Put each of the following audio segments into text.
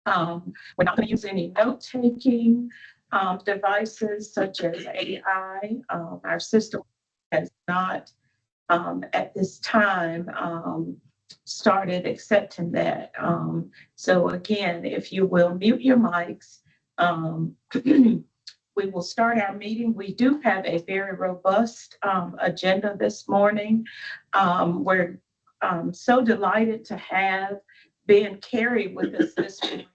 We're not going to use any note-taking devices such as AI. Our system has not, at this time, started accepting that. So again, if you will mute your mics, we will start our meeting. We do have a very robust agenda this morning. We're so delighted to have Ben Carey with us this morning.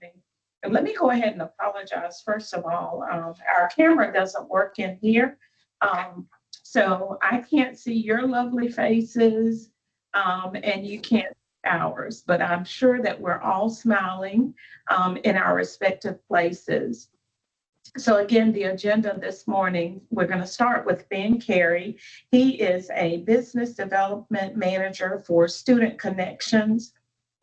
And let me go ahead and apologize. First of all, our camera doesn't work in here. So I can't see your lovely faces and you can't see ours, but I'm sure that we're all smiling in our respective places. So again, the agenda this morning, we're going to start with Ben Carey. He is a business development manager for Student Connections.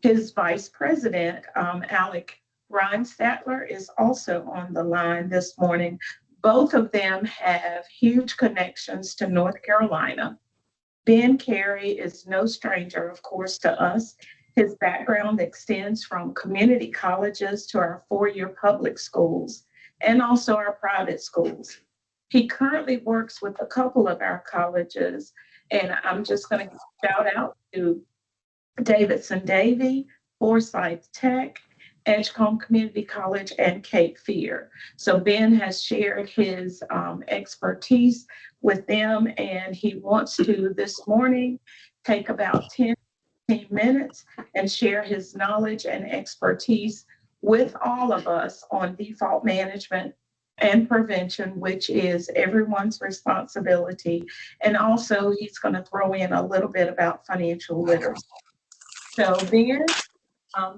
His vice president, Alec Reinstatler, is also on the line this morning. Both of them have huge connections to North Carolina. Ben Carey is no stranger, of course, to us. His background extends from community colleges to our four-year public schools and also our private schools. He currently works with a couple of our colleges, and I'm just going to shout out to Davidson Davie, Forsyth Tech, Edgecombe Community College, and Cape Fear. So Ben has shared his expertise with them, and he wants to this morning take about 10 minutes and share his knowledge and expertise with all of us on default management and prevention, which is everyone's responsibility. And also he's going to throw in a little bit about financial literacy. So Ben,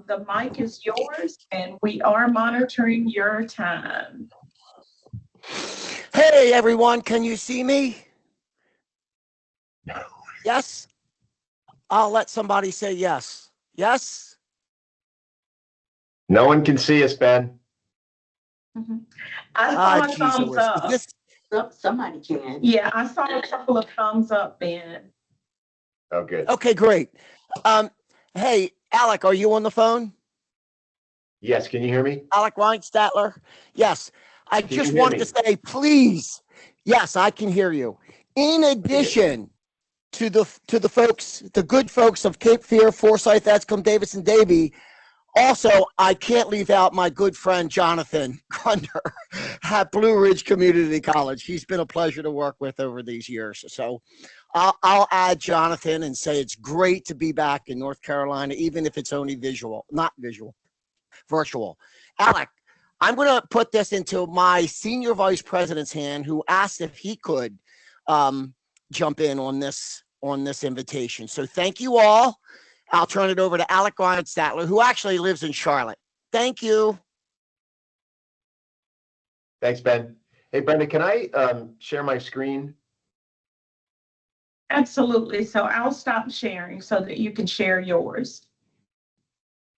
the mic is yours and we are monitoring your time. Hey everyone, can you see me? Yes? I'll let somebody say yes. Yes? No one can see us, Ben. I saw a thumbs up. Somebody can. Yeah, I saw a couple of thumbs up, Ben. Oh, good. Okay, great. Hey, Alec, are you on the phone? Yes, can you hear me? Alec Reinstatler? Yes. I Can just you hear wanted me? to say, please. Yes, I can hear you. In addition to the folks, the good folks of Cape Fear, Forsyth, Edgecombe, Davidson Davie, also, I can't leave out my good friend, Jonathan Grunder at Blue Ridge Community College. He's been a pleasure to work with over these years. So I'll add Jonathan and say it's great to be back in North Carolina, even if it's only virtual. Alec, I'm going to put this into my senior vice president's hand, who asked if he could jump in on this invitation. So thank you all. I'll turn it over to Alec Reinstatler, who actually lives in Charlotte. Thank you. Thanks, Ben. Hey, Brenda, can I share my screen? Absolutely. So I'll stop sharing so that you can share yours.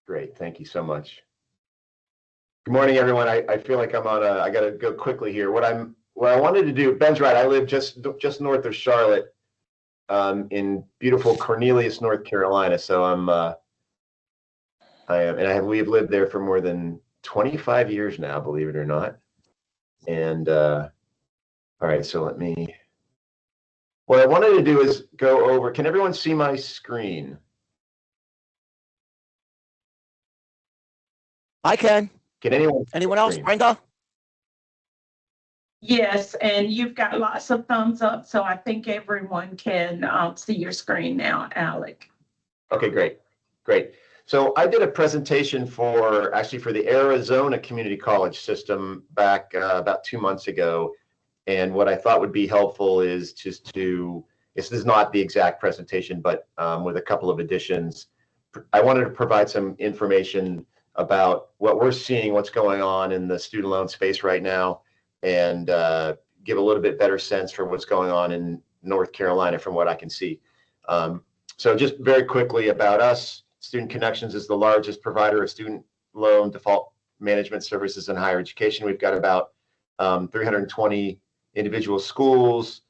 Great. Thank you so much. Good morning, everyone. I feel like I'm on I got to go quickly here. What I wanted to do, Ben's right. I live just north of Charlotte. In beautiful Cornelius, North Carolina. So we've lived there for more than 25 years now, believe it or not. And all right, so what I wanted to do is go over, can everyone see my screen? I can. Can anyone else, Brenda? Yes, and you've got lots of thumbs up, so I think everyone can see your screen now, Alec. Okay, great. So I did a presentation for the Arizona Community College system back about 2 months ago. And what I thought would be helpful is this is not the exact presentation, but with a couple of additions. I wanted to provide some information about what we're seeing, what's going on in the student loan space right now, and give a little bit better sense for what's going on in North Carolina from what I can see. So just very quickly about us, Student Connections is the largest provider of student loan default management services in higher education. We've got about 320 individual schools,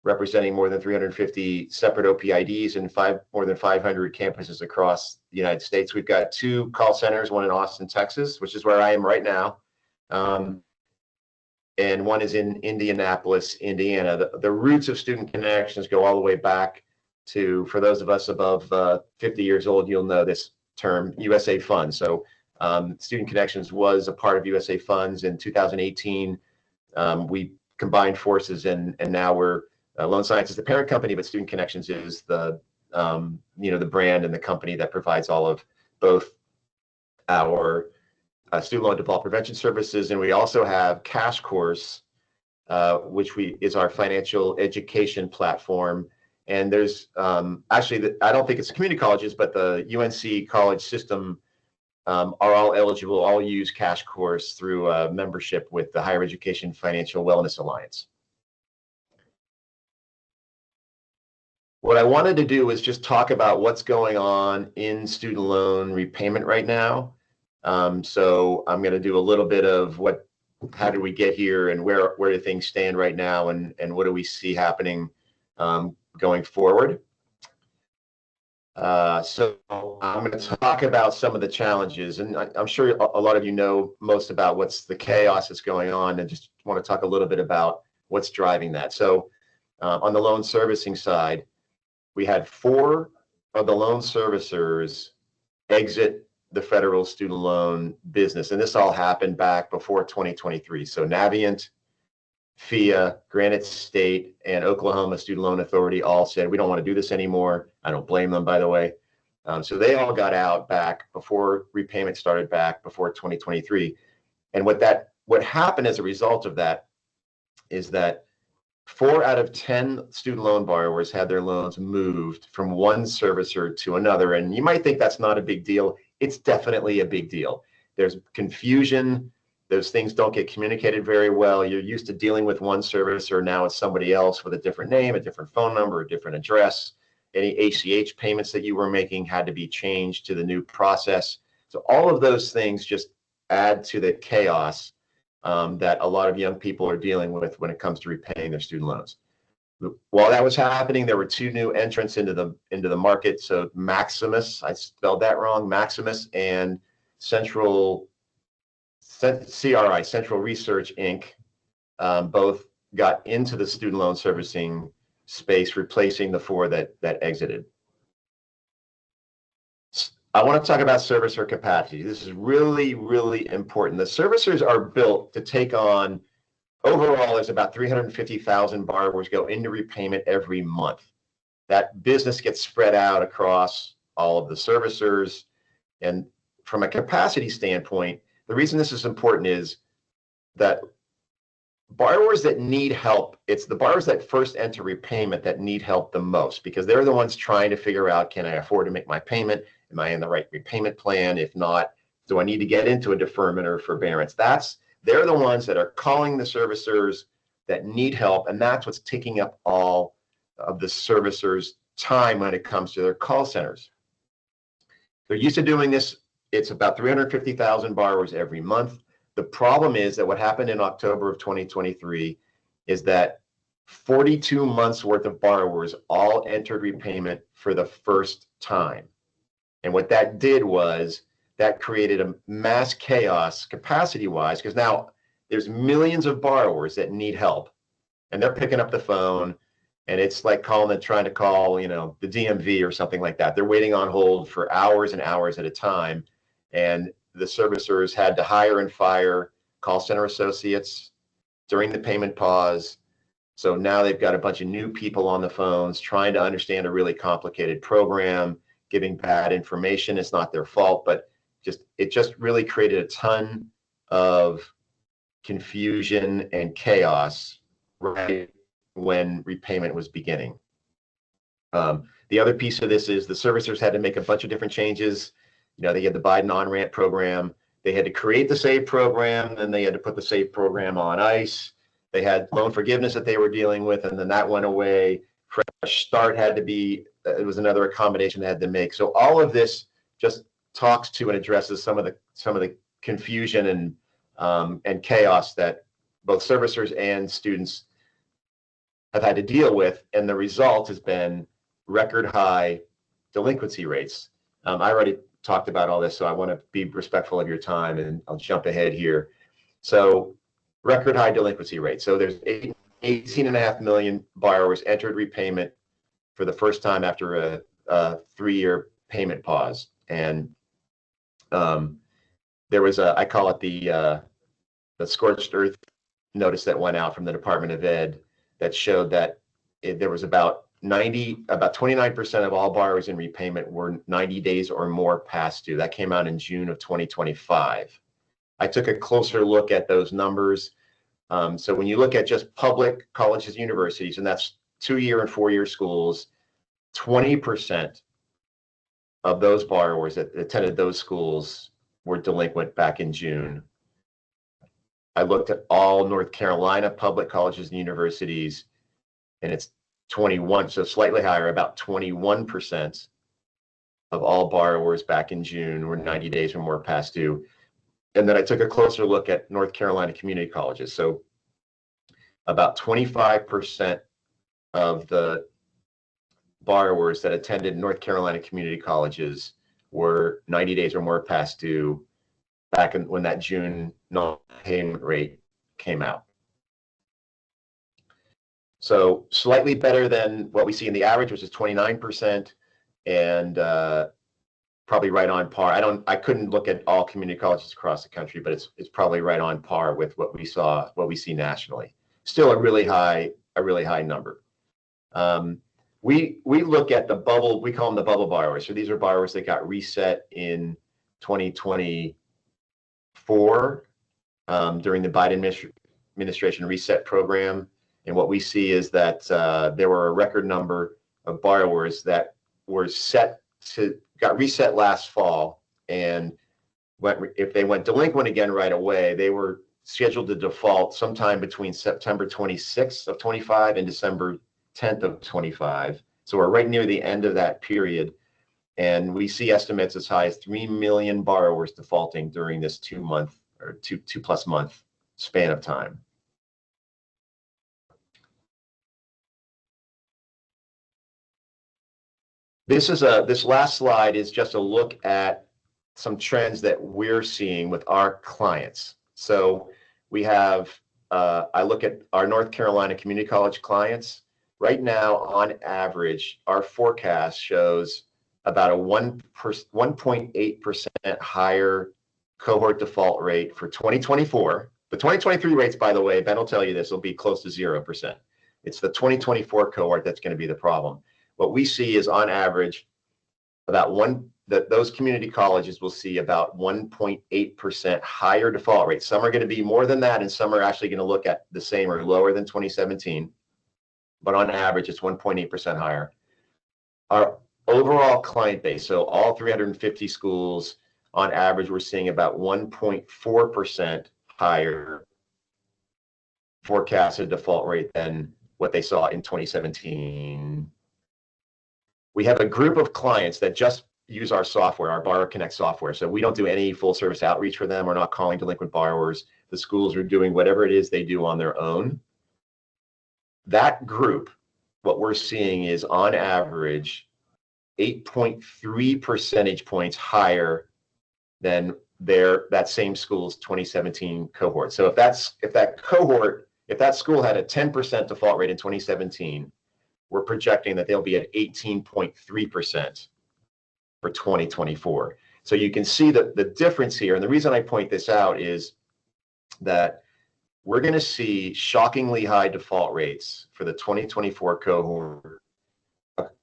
representing more than 350 separate OPIDs and more than 500 campuses across the United States. We've got 2 call centers, one in Austin, Texas, which is where I am right now, and one is in Indianapolis, Indiana. The roots of Student Connections go all the way back to, for those of us above 50 years old, you'll know this term, USA Funds. So Student Connections was a part of USA Funds. In 2018. We combined forces, and now we're Loan Science is the parent company, but Student Connections is the the brand and the company that provides all of both our student loan default prevention services, and we also have Cash Course, which is our financial education platform. And there's actually, I don't think it's community colleges, but the UNC college system are all eligible, all use Cash Course through a membership with the Higher Education Financial Wellness Alliance. What I wanted to do was just talk about what's going on in student loan repayment right now. So I'm going to do a little bit of how did we get here, and where do things stand right now, and what do we see happening going forward. So I'm going to talk about some of the challenges, and I'm sure a lot of you know most about what's the chaos that's going on, and just want to talk a little bit about what's driving that. So on the loan servicing side, we had 4 of the loan servicers exit the federal student loan business, and this all happened back before 2023. So Navient, FIA, Granite State, and Oklahoma Student Loan Authority all said, we don't want to do this anymore. I don't blame them, by the way. So they all got out back before repayment started back before 2023. And what happened as a result of that is that 4 out of 10 student loan borrowers had their loans moved from one servicer to another. And you might think that's not a big deal. It's definitely a big deal. There's confusion. Those things don't get communicated very well. You're used to dealing with one servicer. Now it's somebody else with a different name, a different phone number, a different address. Any ACH payments that you were making had to be changed to the new process. So all of those things just add to the chaos that a lot of young people are dealing with when it comes to repaying their student loans. While that was happening, there were 2 new entrants into the market. So Maximus, I spelled that wrong, Maximus, and CRI, Central Research Inc., both got into the student loan servicing space, replacing the 4 that exited. I want to talk about servicer capacity. This is really, really important. The servicers are built to take on, overall, there's about 350,000 borrowers go into repayment every month. That business gets spread out across all of the servicers. And from a capacity standpoint, the reason this is important is that borrowers that need help, it's the borrowers that first enter repayment that need help the most, because they're the ones trying to figure out, can I afford to make my payment? Am I in the right repayment plan? If not, do I need to get into a deferment or forbearance? They're the ones that are calling the servicers that need help, and that's what's taking up all of the servicers' time when it comes to their call centers. They're used to doing this. It's about 350,000 borrowers every month. The problem is that what happened in October of 2023 is that 42 months worth of borrowers all entered repayment for the first time. And what that did was that created a mass chaos capacity-wise, because now there's millions of borrowers that need help, and they're picking up the phone, and it's like trying to call, the DMV or something like that. They're waiting on hold for hours and hours at a time, and the servicers had to hire and fire call center associates during the payment pause. So now they've got a bunch of new people on the phones trying to understand a really complicated program, giving bad information. It's not their fault, but it just really created a ton of confusion and chaos right when repayment was beginning. The other piece of this is the servicers had to make a bunch of different changes. They had the Biden on-ramp program. They had to create the SAVE program, and they had to put the SAVE program on ice. They had loan forgiveness that they were dealing with, and then that went away. Fresh Start had to be, it was another accommodation they had to make. So all of this just talks to and addresses some of the confusion and chaos that both servicers and students have had to deal with, and the result has been record high delinquency rates. I already talked about all this, so I want to be respectful of your time, and I'll jump ahead here. So record high delinquency rate. So there's 18.5 million borrowers entered repayment for the first time after a 3-year payment pause. And there was I call it the scorched earth notice that went out from the Department of Ed that showed that there was about 29% of all borrowers in repayment were 90 days or more past due. That came out in June of 2025. I took a closer look at those numbers. So when you look at just public colleges, universities, and that's 2-year and 4-year schools, 20% of those borrowers that attended those schools were delinquent back in June. I looked at all North Carolina public colleges and universities, and it's 21, so slightly higher, about 21% of all borrowers back in June were 90 days or more past due. And then I took a closer look at North Carolina community colleges. So about 25% of the borrowers that attended North Carolina community colleges were 90 days or more past due back when that June non-payment rate came out. So slightly better than what we see in the average, which is 29%, and probably right on par. I couldn't look at all community colleges across the country, but it's probably right on par with what we see nationally. Still a really high number. We look at the bubble, we call them the bubble borrowers. So these are borrowers that got reset in 2024 during the Biden administration reset program. And what we see is that there were a record number of borrowers that got reset last fall, and if they went delinquent again right away, they were scheduled to default sometime between September 26th of 25 and December 10th of 25. So we're right near the end of that period. And we see estimates as high as 3 million borrowers defaulting during this 2-month or two plus month span of time. This last slide is just a look at some trends that we're seeing with our clients. So we have, I look at our North Carolina community college clients. Right now, on average, our forecast shows about a 1.8% higher cohort default rate for 2024. The 2023 rates, by the way, Ben will tell you this, will be close to 0%. It's the 2024 cohort that's going to be the problem. What we see is on average, those community colleges will see about 1.8% higher default rates. Some are going to be more than that, and some are actually going to look at the same or lower than 2017. But on average, it's 1.8% higher. Our overall client base, so all 350 schools, on average, we're seeing about 1.4% higher forecasted default rate than what they saw in 2017. We have a group of clients that just use our software, our Borrower Connect software. So we don't do any full service outreach for them. We're not calling delinquent borrowers. The schools are doing whatever it is they do on their own. That group, what we're seeing is on average 8.3 percentage points higher than that same school's 2017 cohort. So if that school had a 10% default rate in 2017, we're projecting that they'll be at 18.3% for 2024. So you can see the difference here. And the reason I point this out is that we're going to see shockingly high default rates for the 2024 cohort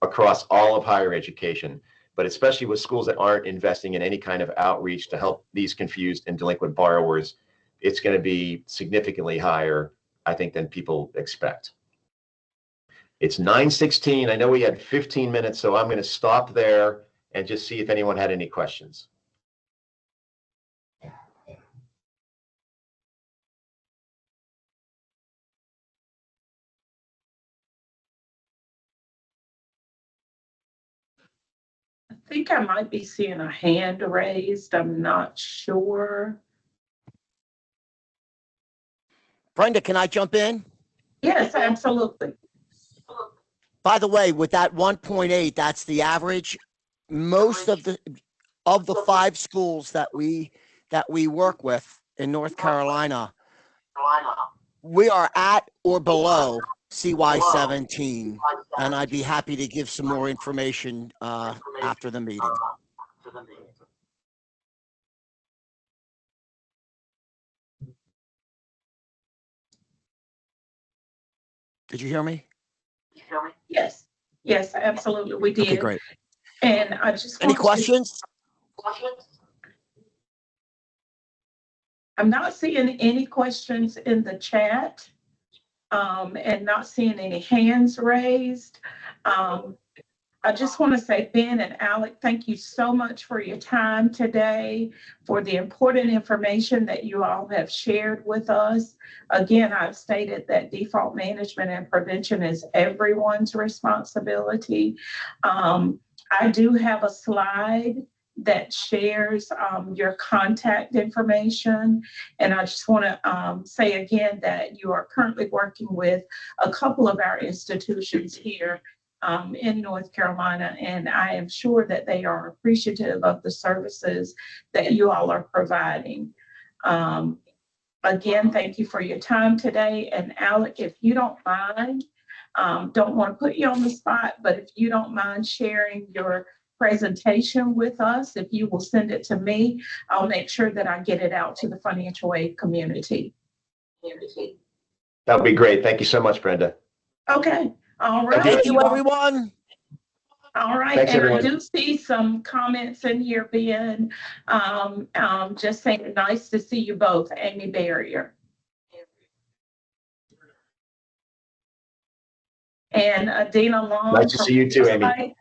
across all of higher education, but especially with schools that aren't investing in any kind of outreach to help these confused and delinquent borrowers. It's going to be significantly higher, I think, than people expect. It's 9:16. I know we had 15 minutes, so I'm going to stop there and just see if anyone had any questions. I think I might be seeing a hand raised. I'm not sure. Brenda, can I jump in? Yes, absolutely. By the way, with that 1.8, that's the average. Most of the 5 schools that we work with in North Carolina, we are at or below CY17, and I'd be happy to give some more information after the meeting. Did you hear me? Yes, yes, absolutely, we Okay, did. great. And I just Any want to- questions? I'm not seeing any questions in the chat, and not seeing any hands raised. I just want to say, Ben and Alec, thank you so much for your time today, for the important information that you all have shared with us. Again, I've stated that default management and prevention is everyone's responsibility. I do have a slide that shares your contact information. And I just want to say again that you are currently working with a couple of our institutions here in North Carolina, and I am sure that they are appreciative of the services that you all are providing. Again, thank you for your time today. And Alec, if you don't mind, don't want to put you on the spot, but if you don't mind sharing your presentation with us, if you will send it to me, I'll make sure that I get it out to the financial aid community. That would be great. Thank you so much, Brenda. Okay. All right. Thank you, everyone. All right. Thanks, and everyone. I do see some comments in here being just saying nice to see you both, Amy Barrier. And Adina Long. Nice to see you too, Amy.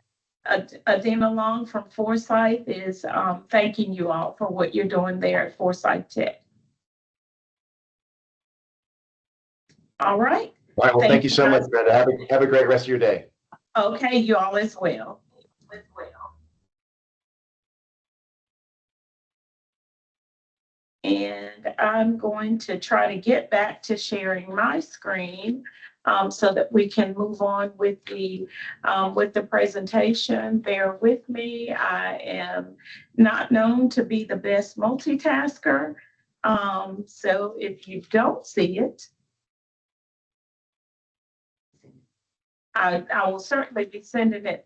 Adina Long from Forsyth is thanking you all for what you're doing there at Forsyth Tech. All right. All right. Well, thank you so much, Brenda. Have a great rest of your day. Okay, you all as well. And I'm going to try to get back to sharing my screen so that we can move on with the presentation. Bear with me. I am not known to be the best multitasker. So if you don't see it, I will certainly be sending it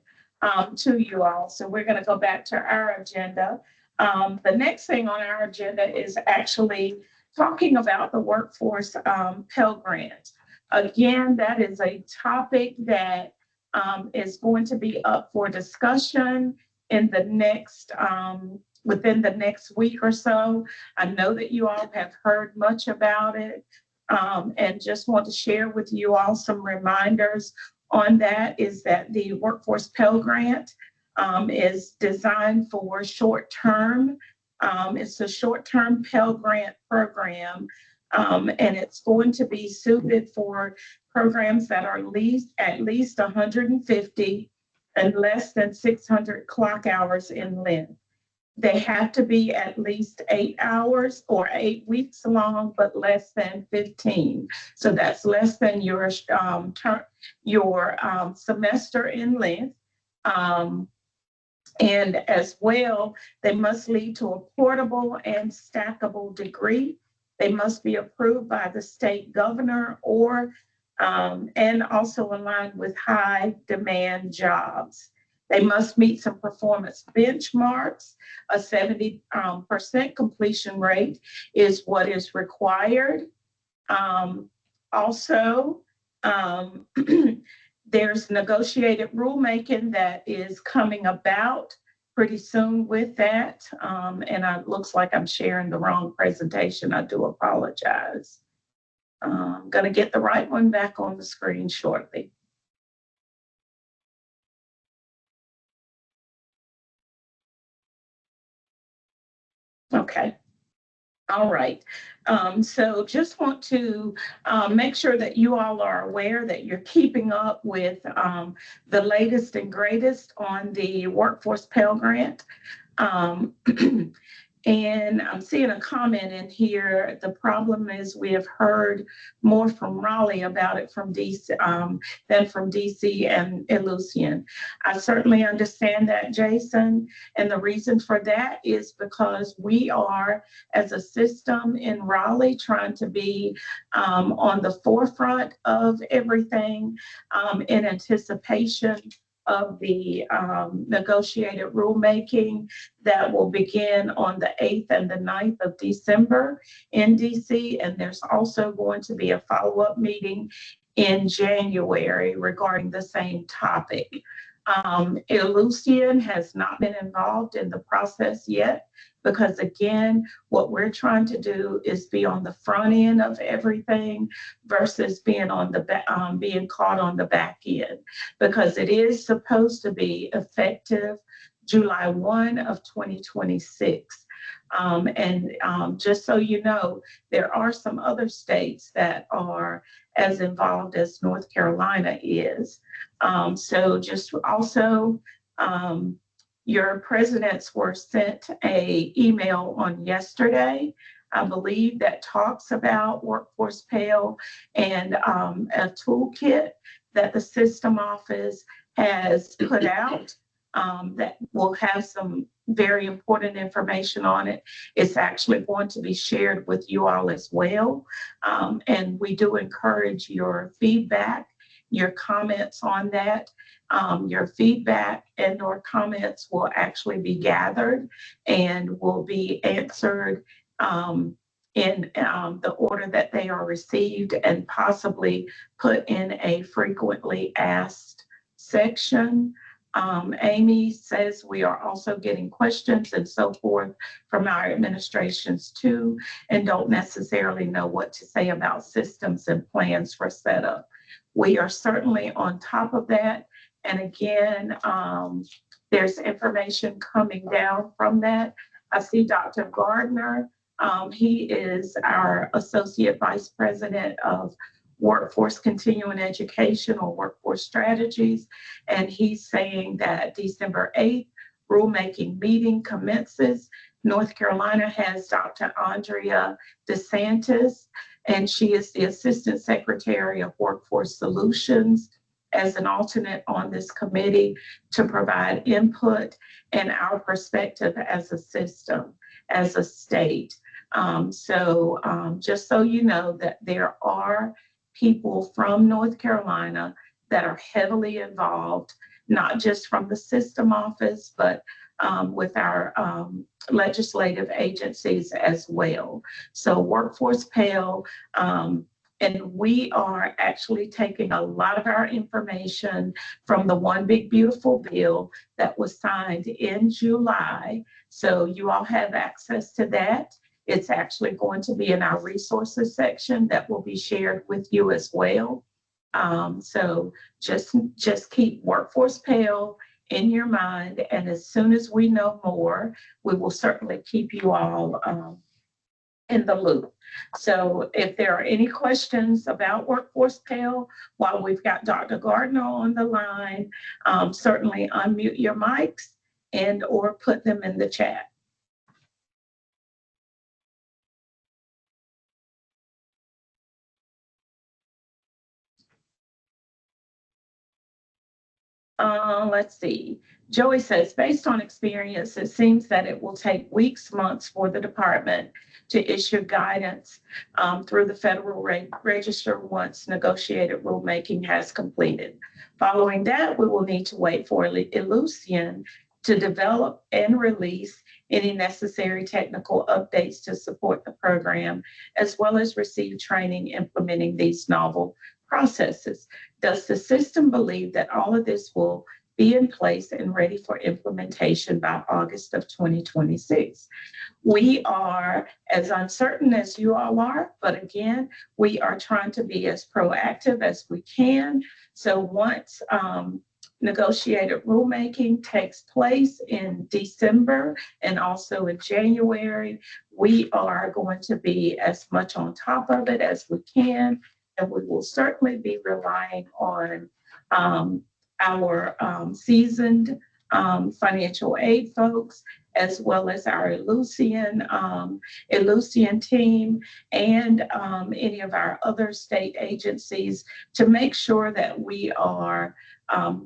to you all. So we're going to go back to our agenda. The next thing on our agenda is actually talking about the workforce Pell Grant. Again, that is a topic that is going to be up for discussion in the next within the next week or so. I know that you all have heard much about it, and just want to share with you all some reminders on that. Is that the Workforce Pell Grant is designed for short-term. It's a short-term Pell Grant program, and it's going to be suited for programs that are at least 150 and less than 600 clock hours in length. They have to be at least 8 hours or 8 weeks long, but less than 15. So that's less than your semester in length. And as well, they must lead to a portable and stackable degree. They must be approved by the state governor or and also aligned with high demand jobs. They must meet some performance benchmarks. A 70% completion rate is what is required. Also, there's negotiated rulemaking that is coming about pretty soon with that. And it looks like I'm sharing the wrong presentation. I do apologize. I'm going to get the right one back on the screen shortly. Okay. All right. So just want to make sure that you all are aware that you're keeping up with the latest and greatest on the Workforce Pell Grant. And I'm seeing a comment in here. The problem is we have heard more from Raleigh about it from DC than from DC and Ellucian. I certainly understand that, Jason. And the reason for that is because we are, as a system in Raleigh, trying to be on the forefront of everything in anticipation of the negotiated rulemaking that will begin on the 8th and the 9th of December in DC. And there's also going to be a follow-up meeting in January regarding the same topic. Ellucian has not been involved in the process yet because, again, what we're trying to do is be on the front end of everything versus being on the being caught on the back end, because it is supposed to be effective July 1 of 2026. Just so you know, there are some other states that are as involved as North Carolina is. So just also, your presidents were sent a email on yesterday, I believe, that talks about Workforce Pell and a toolkit that the system office has put out that will have some very important information on it. It's actually going to be shared with you all as well. And we do encourage your feedback, your comments on that. Your feedback and or comments will actually be gathered and will be answered in the order that they are received, and possibly put in a frequently asked section. Amy says we are also getting questions and so forth from our administrations too, and don't necessarily know what to say about systems and plans for setup. We are certainly on top of that. And again, there's information coming down from that. I see Dr. Gardner. He is our Associate Vice President of Workforce Continuing Education or Workforce Strategies. And he's saying that December 8th, rulemaking meeting commences. North Carolina has Dr. Andrea DeSantis, and she is the Assistant Secretary of Workforce Solutions, as an alternate on this committee to provide input and our perspective as a system, as a state. Just so you know that there are people from North Carolina that are heavily involved, not just from the system office, but with our legislative agencies as well. So Workforce Pell, and we are actually taking a lot of our information from the One Big Beautiful Bill that was signed in July. So you all have access to that. It's actually going to be in our resources section that will be shared with you as well. So just keep Workforce Pell in your mind. And as soon as we know more, we will certainly keep you all in the loop. So if there are any questions about Workforce Pell, while we've got Dr. Gardner on the line, certainly unmute your mics and or put them in the chat. Let's see. Joey says, based on experience, it seems that it will take weeks, months for the department to issue guidance through the Federal Register once negotiated rulemaking has completed. Following that, we will need to wait for Ellucian to develop and release any necessary technical updates to support the program, as well as receive training implementing these novel processes. Does the system believe that all of this will be in place and ready for implementation by August of 2026? We are as uncertain as you all are, but again, we are trying to be as proactive as we can. So once negotiated rulemaking takes place in December and also in January, we are going to be as much on top of it as we can. And we will certainly be relying on our seasoned financial aid folks, as well as our Ellucian team, and any of our other state agencies to make sure that we are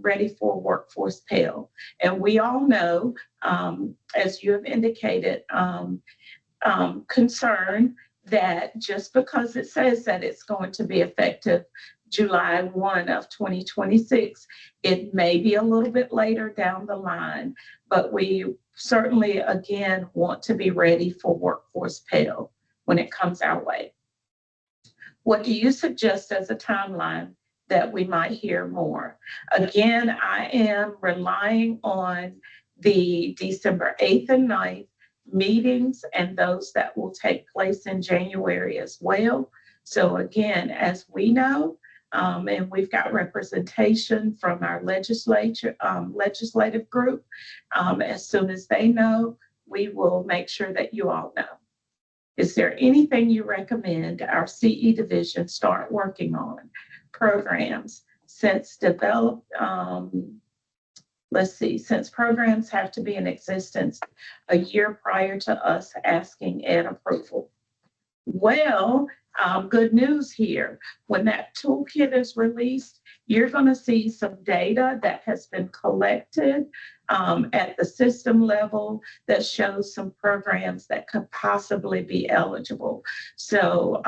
ready for Workforce Pell. And we all know, as you have indicated, concern that just because it says that it's going to be effective July 1 of 2026, it may be a little bit later down the line, but we certainly, again, want to be ready for Workforce Pell when it comes our way. What do you suggest as a timeline that we might hear more? Again, I am relying on the December 8th and 9th meetings and those that will take place in January as well. So again, as we know, and we've got representation from our legislative group, as soon as they know, we will make sure that you all know. Is there anything you recommend our CE division start working on? Programs since since programs have to be in existence a year prior to us asking ed approval. Well, good news here. When that toolkit is released, you're going to see some data that has been collected at the system level that shows some programs that could possibly be eligible. So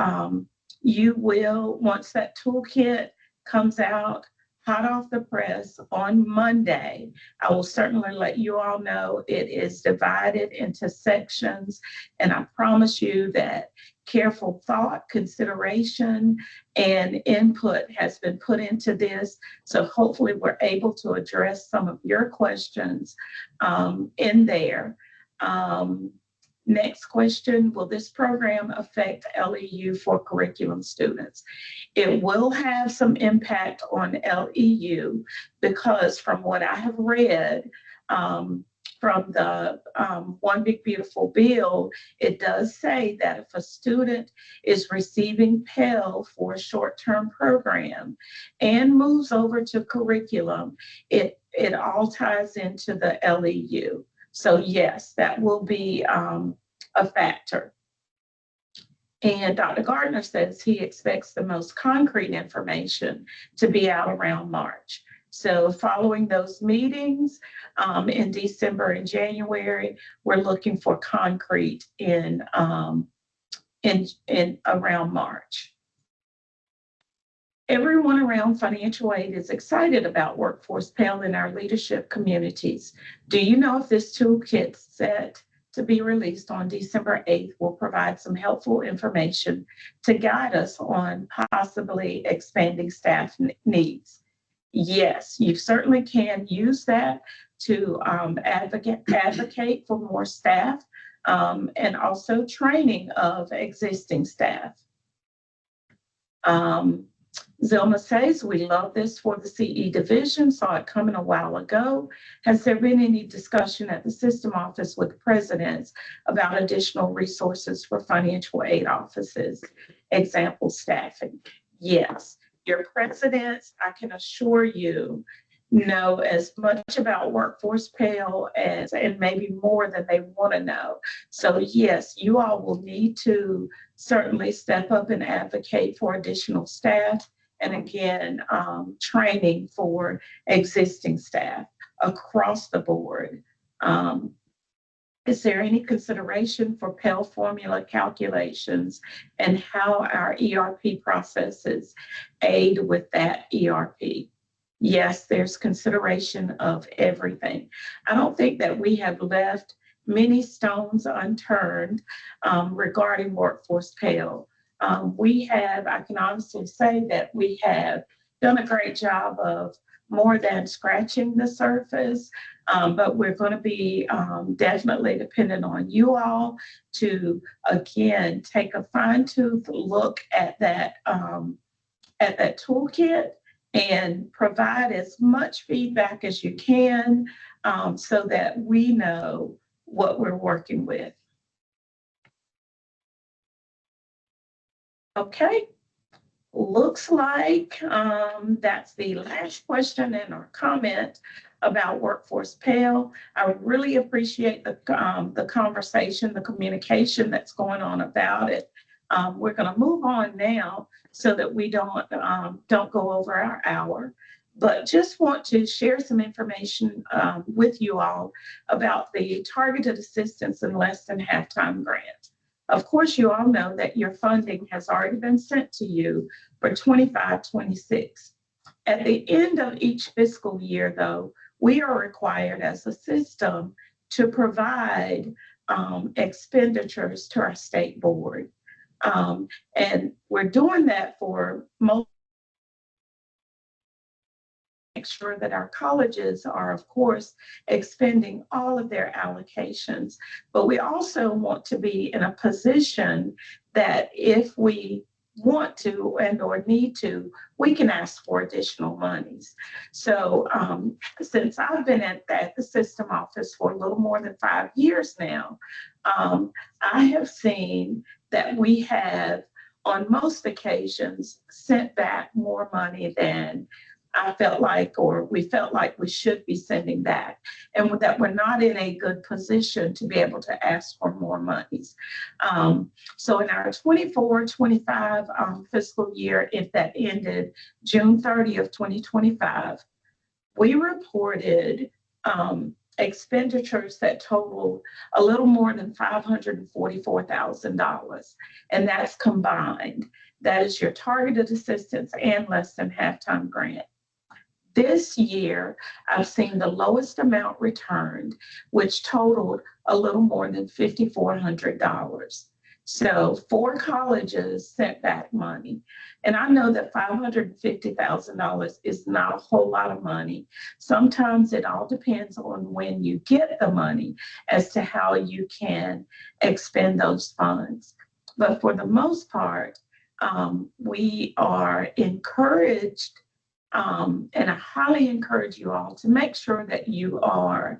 you will, once that toolkit comes out hot off the press on Monday, I will certainly let you all know it is divided into sections. And I promise you that careful thought, consideration, and input has been put into this. So hopefully we're able to address some of your questions in there. Next question, will this program affect LEU for curriculum students? It will have some impact on LEU because from what I have read, from the One Big Beautiful Bill, it does say that if a student is receiving Pell for a short-term program and moves over to curriculum, it all ties into the LEU. So yes, that will be a factor. And Dr. Gardner says he expects the most concrete information to be out around March. So following those meetings in December and January, we're looking for concrete in around March. Everyone around financial aid is excited about Workforce Pell in our leadership communities. Do you know if this toolkit set to be released on December 8th will provide some helpful information to guide us on possibly expanding staff needs? Yes, you certainly can use that to advocate for more staff and also training of existing staff. Zelma says, we love this for the CE division, saw it coming a while ago. Has there been any discussion at the system office with presidents about additional resources for financial aid offices? Example, staffing. Yes, your presidents, I can assure you, know as much about Workforce Pell as, and maybe more than they want to know. So yes, you all will need to certainly step up and advocate for additional staff. And again, training for existing staff across the board. Is there any consideration for Pell formula calculations and how our ERP processes aid with that ERP? Yes, there's consideration of everything. I don't think that we have left many stones unturned regarding Workforce Pell. I can honestly say that we have done a great job of more than scratching the surface, but we're going to be definitely dependent on you all to, again, take a fine-tooth look at that toolkit and provide as much feedback as you can so that we know what we're working with. Okay, looks like that's the last question and our comment. about Workforce Pell. I really appreciate the conversation, the communication that's going on about it. We're going to move on now so that we don't go over our hour. But just want to share some information with you all about the Targeted Assistance in Less Than Halftime Grant. Of course, you all know that your funding has already been sent to you for 25-26. At the end of each fiscal year, though, we are required as a system to provide expenditures to our state board. And we're doing that for most, make sure that our colleges are, of course, expending all of their allocations. But we also want to be in a position that if we want to and or need to, we can ask for additional monies. So since I've been at the system office for a little more than 5 years now, I have seen that we have, on most occasions, sent back more money than I felt like, or we felt like we should be sending back, and that we're not in a good position to be able to ask for more monies. So in our 24-25 fiscal year, if that ended June 30th, 2025, we reported expenditures that totaled a little more than $544,000, and that's combined. That is your targeted assistance and less than halftime grant. This year, I've seen the lowest amount returned, which totaled a little more than $5,400. So 4 colleges sent back money. And I know that $550,000 is not a whole lot of money. Sometimes it all depends on when you get the money as to how you can expend those funds. But for the most part, we are encouraged, and I highly encourage you all to make sure that you are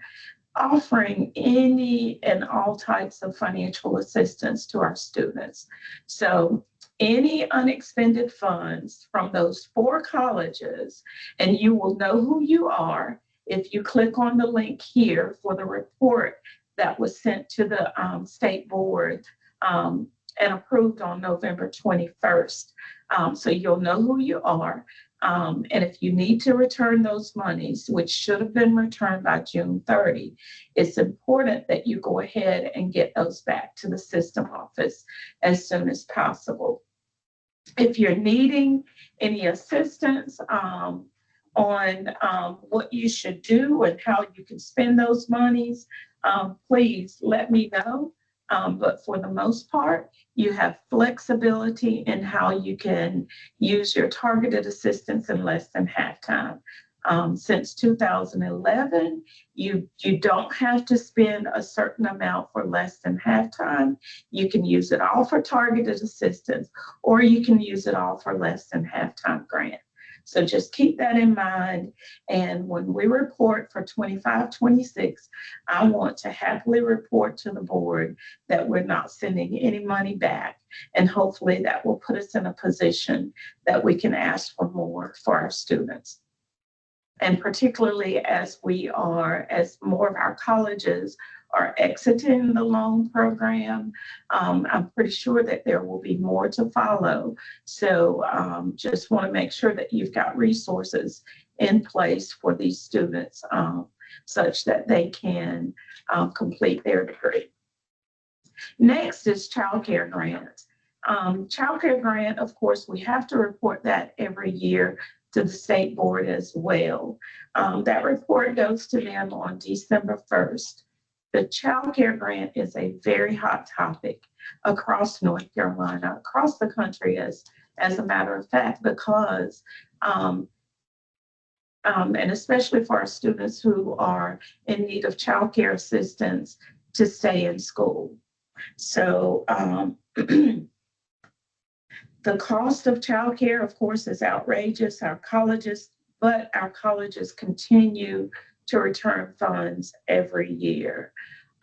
offering any and all types of financial assistance to our students. So any unexpended funds from those 4 colleges, and you will know who you are if you click on the link here for the report that was sent to the state board and approved on November 21st. So you'll know who you are. And if you need to return those monies, which should have been returned by June 30, it's important that you go ahead and get those back to the system office as soon as possible. If you're needing any assistance on what you should do and how you can spend those monies, please let me know. But for the most part, you have flexibility in how you can use your targeted assistance in less than halftime. Since 2011, you don't have to spend a certain amount for less than halftime. You can use it all for targeted assistance, or you can use it all for less than halftime grant. So just keep that in mind. And when we report for 25-26, I want to happily report to the board that we're not sending any money back. And hopefully that will put us in a position that we can ask for more for our students. And particularly as more of our colleges are exiting the loan program, I'm pretty sure that there will be more to follow. So just want to make sure that you've got resources in place for these students such that they can complete their degree. Next is Child Care Grant. Child Care Grant, of course, we have to report that every year to the state board as well. That report goes to them on December 1st. The Child Care Grant is a very hot topic across North Carolina, across the country, as a matter of fact, because, and especially for our students who are in need of child care assistance to stay in school. So the cost of child care, of course, is outrageous. But our colleges continue to return funds every year.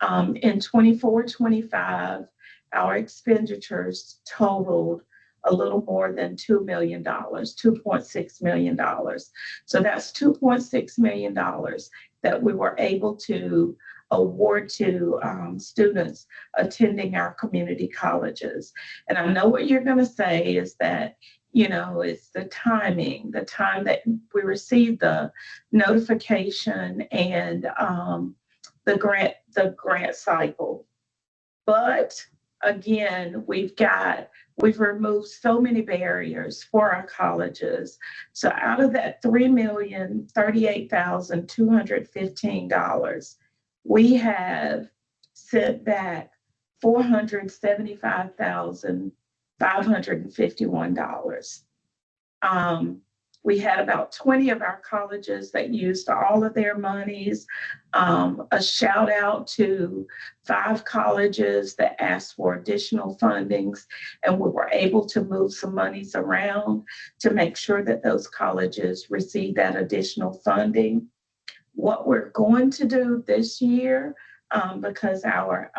In 24-25, our expenditures totaled a little more than $2 million, $2.6 million. So that's $2.6 million that we were able to award to students attending our community colleges. And I know what you're going to say is that, it's the timing, the time that we received the notification and the grant cycle. But again, we've removed so many barriers for our colleges. So out of that $3,038,215, we have sent back $475,551. We had about 20 of our colleges that used all of their monies. A shout out to 5 colleges that asked for additional fundings, and we were able to move some monies around to make sure that those colleges receive that additional funding. What we're going to do this year, because our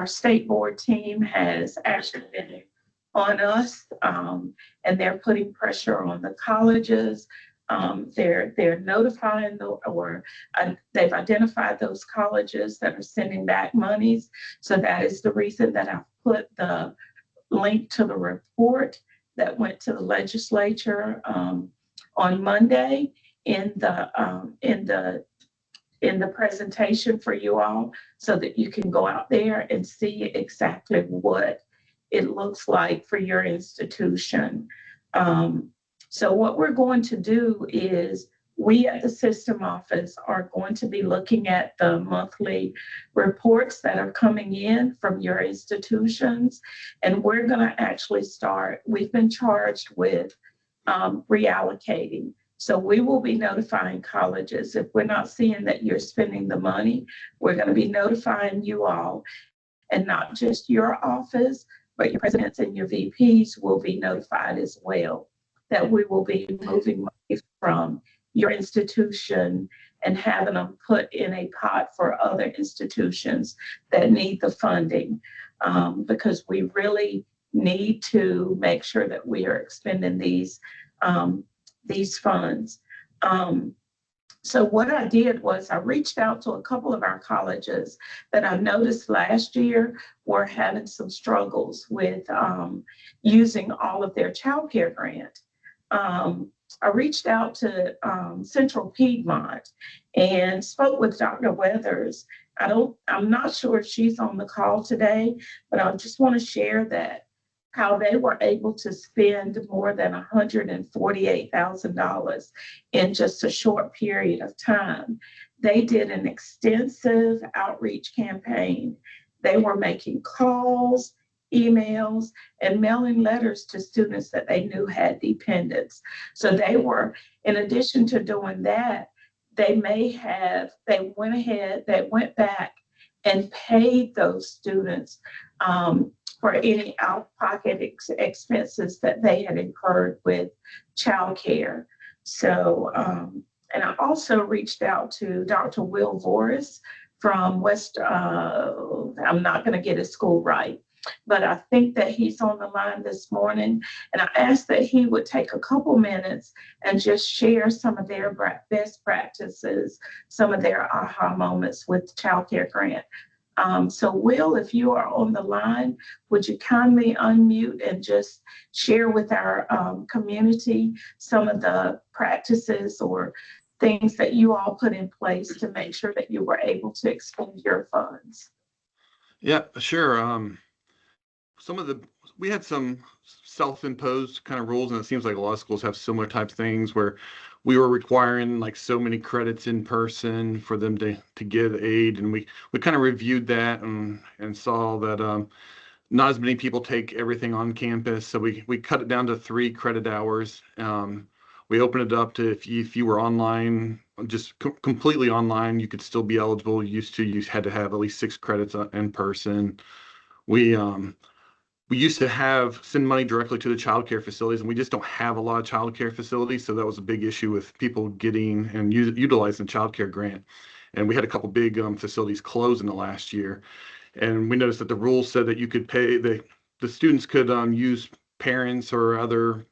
state board team has actually been on us, and they're putting pressure on the colleges. They're notifying they've identified those colleges that are sending back monies. So that is the reason that I've put the link to the report that went to the legislature on Monday in the presentation for you all, so that you can go out there and see exactly what it looks like for your institution. So what we're going to do is we at the system office are going to be looking at the monthly reports that are coming in from your institutions. And we're going to actually we've been charged with reallocating. So we will be notifying colleges. If we're not seeing that you're spending the money, we're going to be notifying you all, and not just your office, but your presidents and your VPs will be notified as well, that we will be moving money from your institution and having them put in a pot for other institutions that need the funding, because we really need to make sure that we are expending these funds. So what I did was I reached out to a couple of our colleges that I noticed last year were having some struggles with using all of their child care grant. I reached out to Central Piedmont and spoke with Dr. Weathers. I'm not sure if she's on the call today, but I just want to share that how they were able to spend more than $148,000 in just a short period of time. They did an extensive outreach campaign. They were making calls, emails, and mailing letters to students that they knew had dependents. So they were, in addition to doing that, they went back and paid those students for any out-of-pocket expenses that they had incurred with childcare. So, and I also reached out to Dr. Will Voris from I'm not going to get his school right, but I think that he's on the line this morning. And I asked that he would take a couple minutes and just share some of their best practices, some of their aha moments with Child Care Grant. So Will, if you are on the line, would you kindly unmute and just share with our community some of the practices or things that you all put in place to make sure that you were able to expend your funds? Yeah, sure. We had some self-imposed kind of rules, and it seems like a lot of schools have similar types of things where we were requiring like so many credits in person for them to get aid, and we kind of reviewed that and saw that not as many people take everything on campus, so we cut it down to 3 credit hours. We opened it up to if you were online, just completely online, you could still be eligible. You had to have at least 6 credits in person. We used to send money directly to the child care facilities, and we just don't have a lot of child care facilities. So that was a big issue with people getting and utilizing the child care grant. And we had a couple big facilities close in the last year. And we noticed that the rules said that you could pay, the students could use parents or other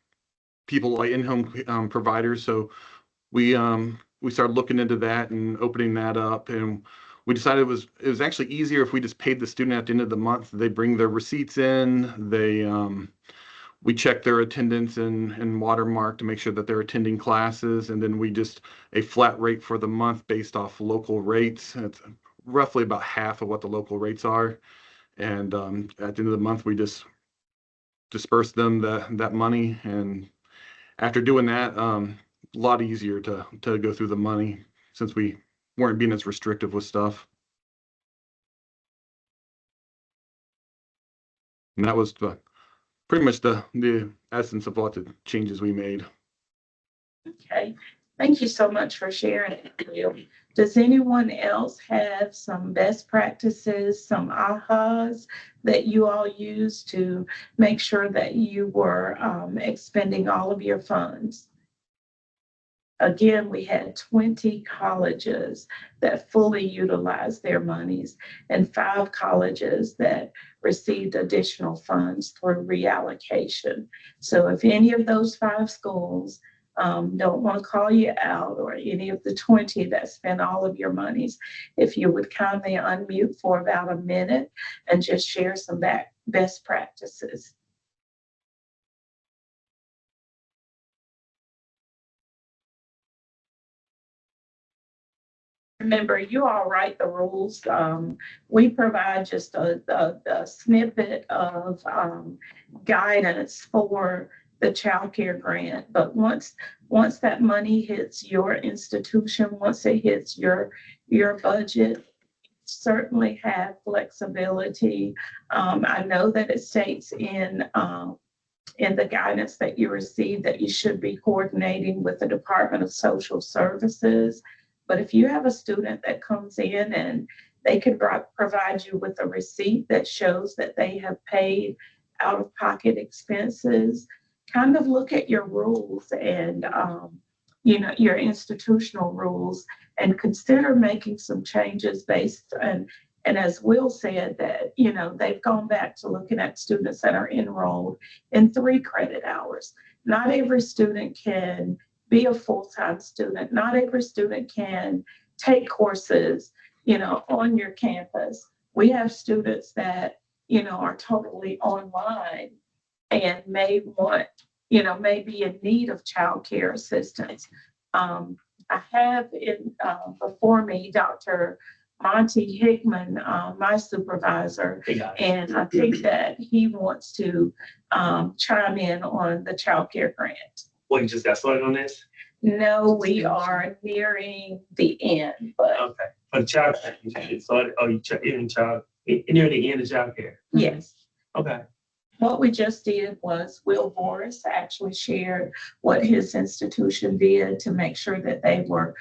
people like in-home providers. So we we started looking into that and opening that up, and we decided it was actually easier if we just paid the student at the end of the month. They bring their receipts in, we check their attendance and watermark to make sure that they're attending classes, and then we just a flat rate for the month based off local rates. It's roughly about half of what the local rates are, and at the end of the month we just disperse them that money. And after doing that, a lot easier to go through the money since we weren't being as restrictive with stuff. And that was pretty much the essence of what the changes we made. Okay, thank you so much for sharing it, Will. Does anyone else have some best practices, some ahas that you all use to make sure that you were expending all of your funds? Again, we had 20 colleges that fully utilized their monies and 5 colleges that received additional funds through reallocation. So if any of those 5 schools don't want to call you out, or any of the 20 that spent all of your monies, if you would kindly unmute for about a minute and just share some best practices. Remember, you all write the rules. We provide just a snippet of guidance for the child care grant. But once that money hits your institution, once it hits your budget, certainly have flexibility. I know that it states in the guidance that you receive that you should be coordinating with the Department of Social Services. But if you have a student that comes in and they can provide you with a receipt that shows that they have paid out-of-pocket expenses, kind of look at your rules and your institutional rules, and consider making some changes based on. And as Will said, that they've gone back to looking at students that are enrolled in 3 credit hours. Not every student can be a full-time student. Not every student can take courses, on your campus. We have students that, are totally online and may be in need of childcare assistance. I have before me Dr. Monty Hickman, my supervisor, and I think that he wants to chime in on the childcare grant. Well, you just got started on this? No, we are nearing the end, but Okay. For the child, you get started, near the end of child care? yes. Okay. What we just did was Will Boris actually shared what his institution did to make sure that they were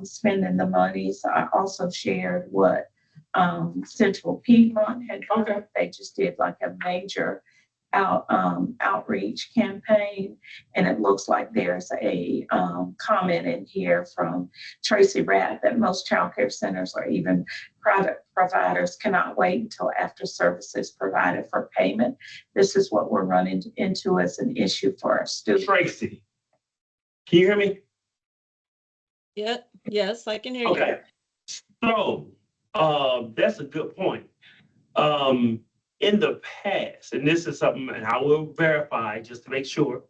spending the money. So I also shared what Central Piedmont had done. Okay. They just did like a major outreach campaign, and it looks like there's a comment in here from Tracy Rath that most child care centers or even private providers cannot wait until after services provided for payment. This is what we're running into as an issue for our students. Tracy, can you hear me? Yeah, yes, I can hear you. Okay. So, that's a good point. In the past, and this is something, and I will verify just to make sure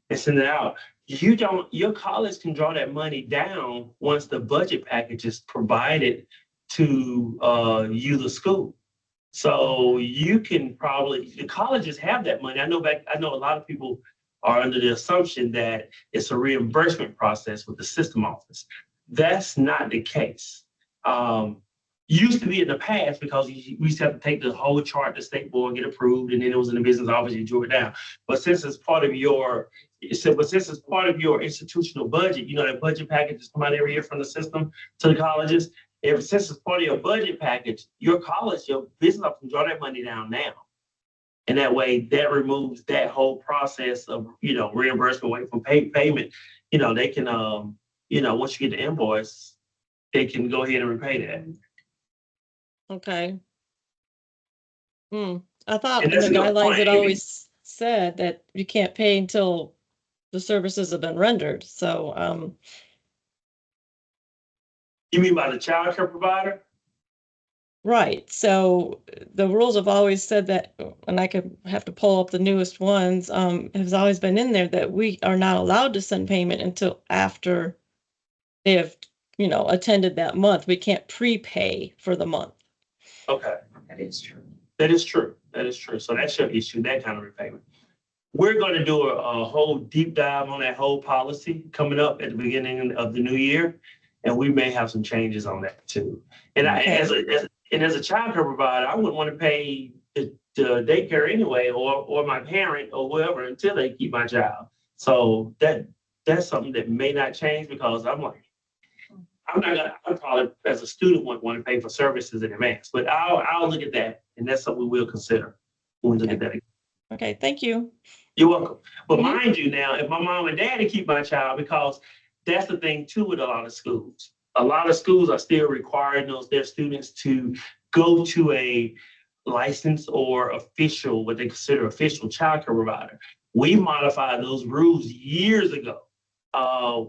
and send it out, your college can draw that money down once the budget package is provided to you, the school. So you can the colleges have that money. I know a lot of people are under the assumption that it's a reimbursement process with the system office. That's not the case. Used to be in the past, because we used to have to take the whole chart to state board, get approved, and then it was in the business office, you drew it down. But since it's part of your institutional budget, that budget packages come out every year from the system to the colleges. Since it's part of your budget package, your college, your business office can draw that money down now. And that way, that removes that whole process of, reimbursement away from payment. They can, once you get the invoice, they can go ahead and repay that. Okay. I thought And in the that's no guidelines it point. always said that you can't pay until the services have been rendered. So, You mean by the child care provider? Right. So the rules have always said that, and I could have to pull up the newest ones, has always been in there that we are not allowed to send payment until after they have, attended that month. We can't prepay for the month. Okay, That is true. that is true. That is true. So that's your issue, that kind of repayment. We're going to do a whole deep dive on that whole policy coming up at the beginning of the new year. And we may have some changes on that too. And Okay. as a child care provider, I wouldn't want to pay the daycare anyway, or my parent or whoever until they keep my child. So that's something that may not change because I'm probably as a student wouldn't want to pay for services in advance, but I'll look at that, and that's something we'll consider when we look at that. Okay, thank you. You're welcome. But Mhm. mind you now, if my mom and daddy keep my child, because that's the thing too with a lot of schools. A lot of schools are still requiring their students to go to a licensed or official, what they consider official child care provider. We modified those rules years ago.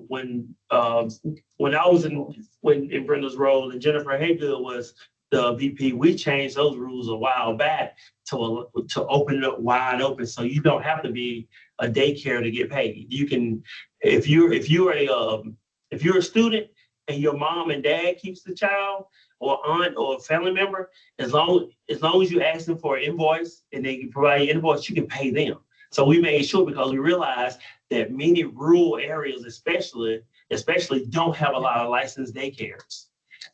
When I was in Brenda's role and Jennifer Haygood was the VP, we changed those rules a while back to open it up wide open, so you don't have to be a daycare to get paid. You can, if you're a student and your mom and dad keeps the child, or aunt or family member, as long as you ask them for an invoice and they can provide you an invoice, you can pay them. So we made sure, because we realized that many rural areas especially don't have a lot of licensed daycares.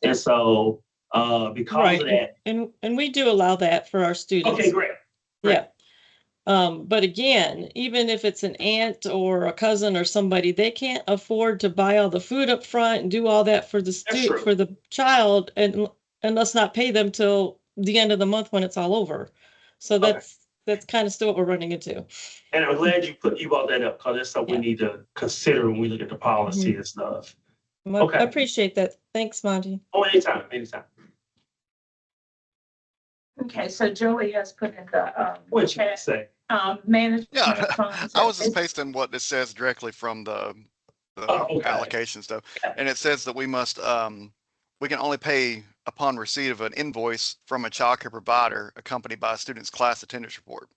And so because of that. And we do allow that for our students. Okay, great. Yeah. But again, even if it's an aunt or a cousin or somebody, they can't afford to buy all the food up front and do all that for the true. for the child, and let's not pay them till the end of the month when it's all over. So that's kind of still what we're running into. And I'm glad you brought that up, because that's something we need to consider when we look at the policy and stuff. Okay. I appreciate that. Thanks, Monty. Oh, anytime. Okay, so Joey has put in the, What'd you say? management Yeah, of funds. I was just pasting what it says directly from the okay. allocation stuff. And it says that we must, we can only pay upon receipt of an invoice from a child care provider accompanied by a student's class attendance report.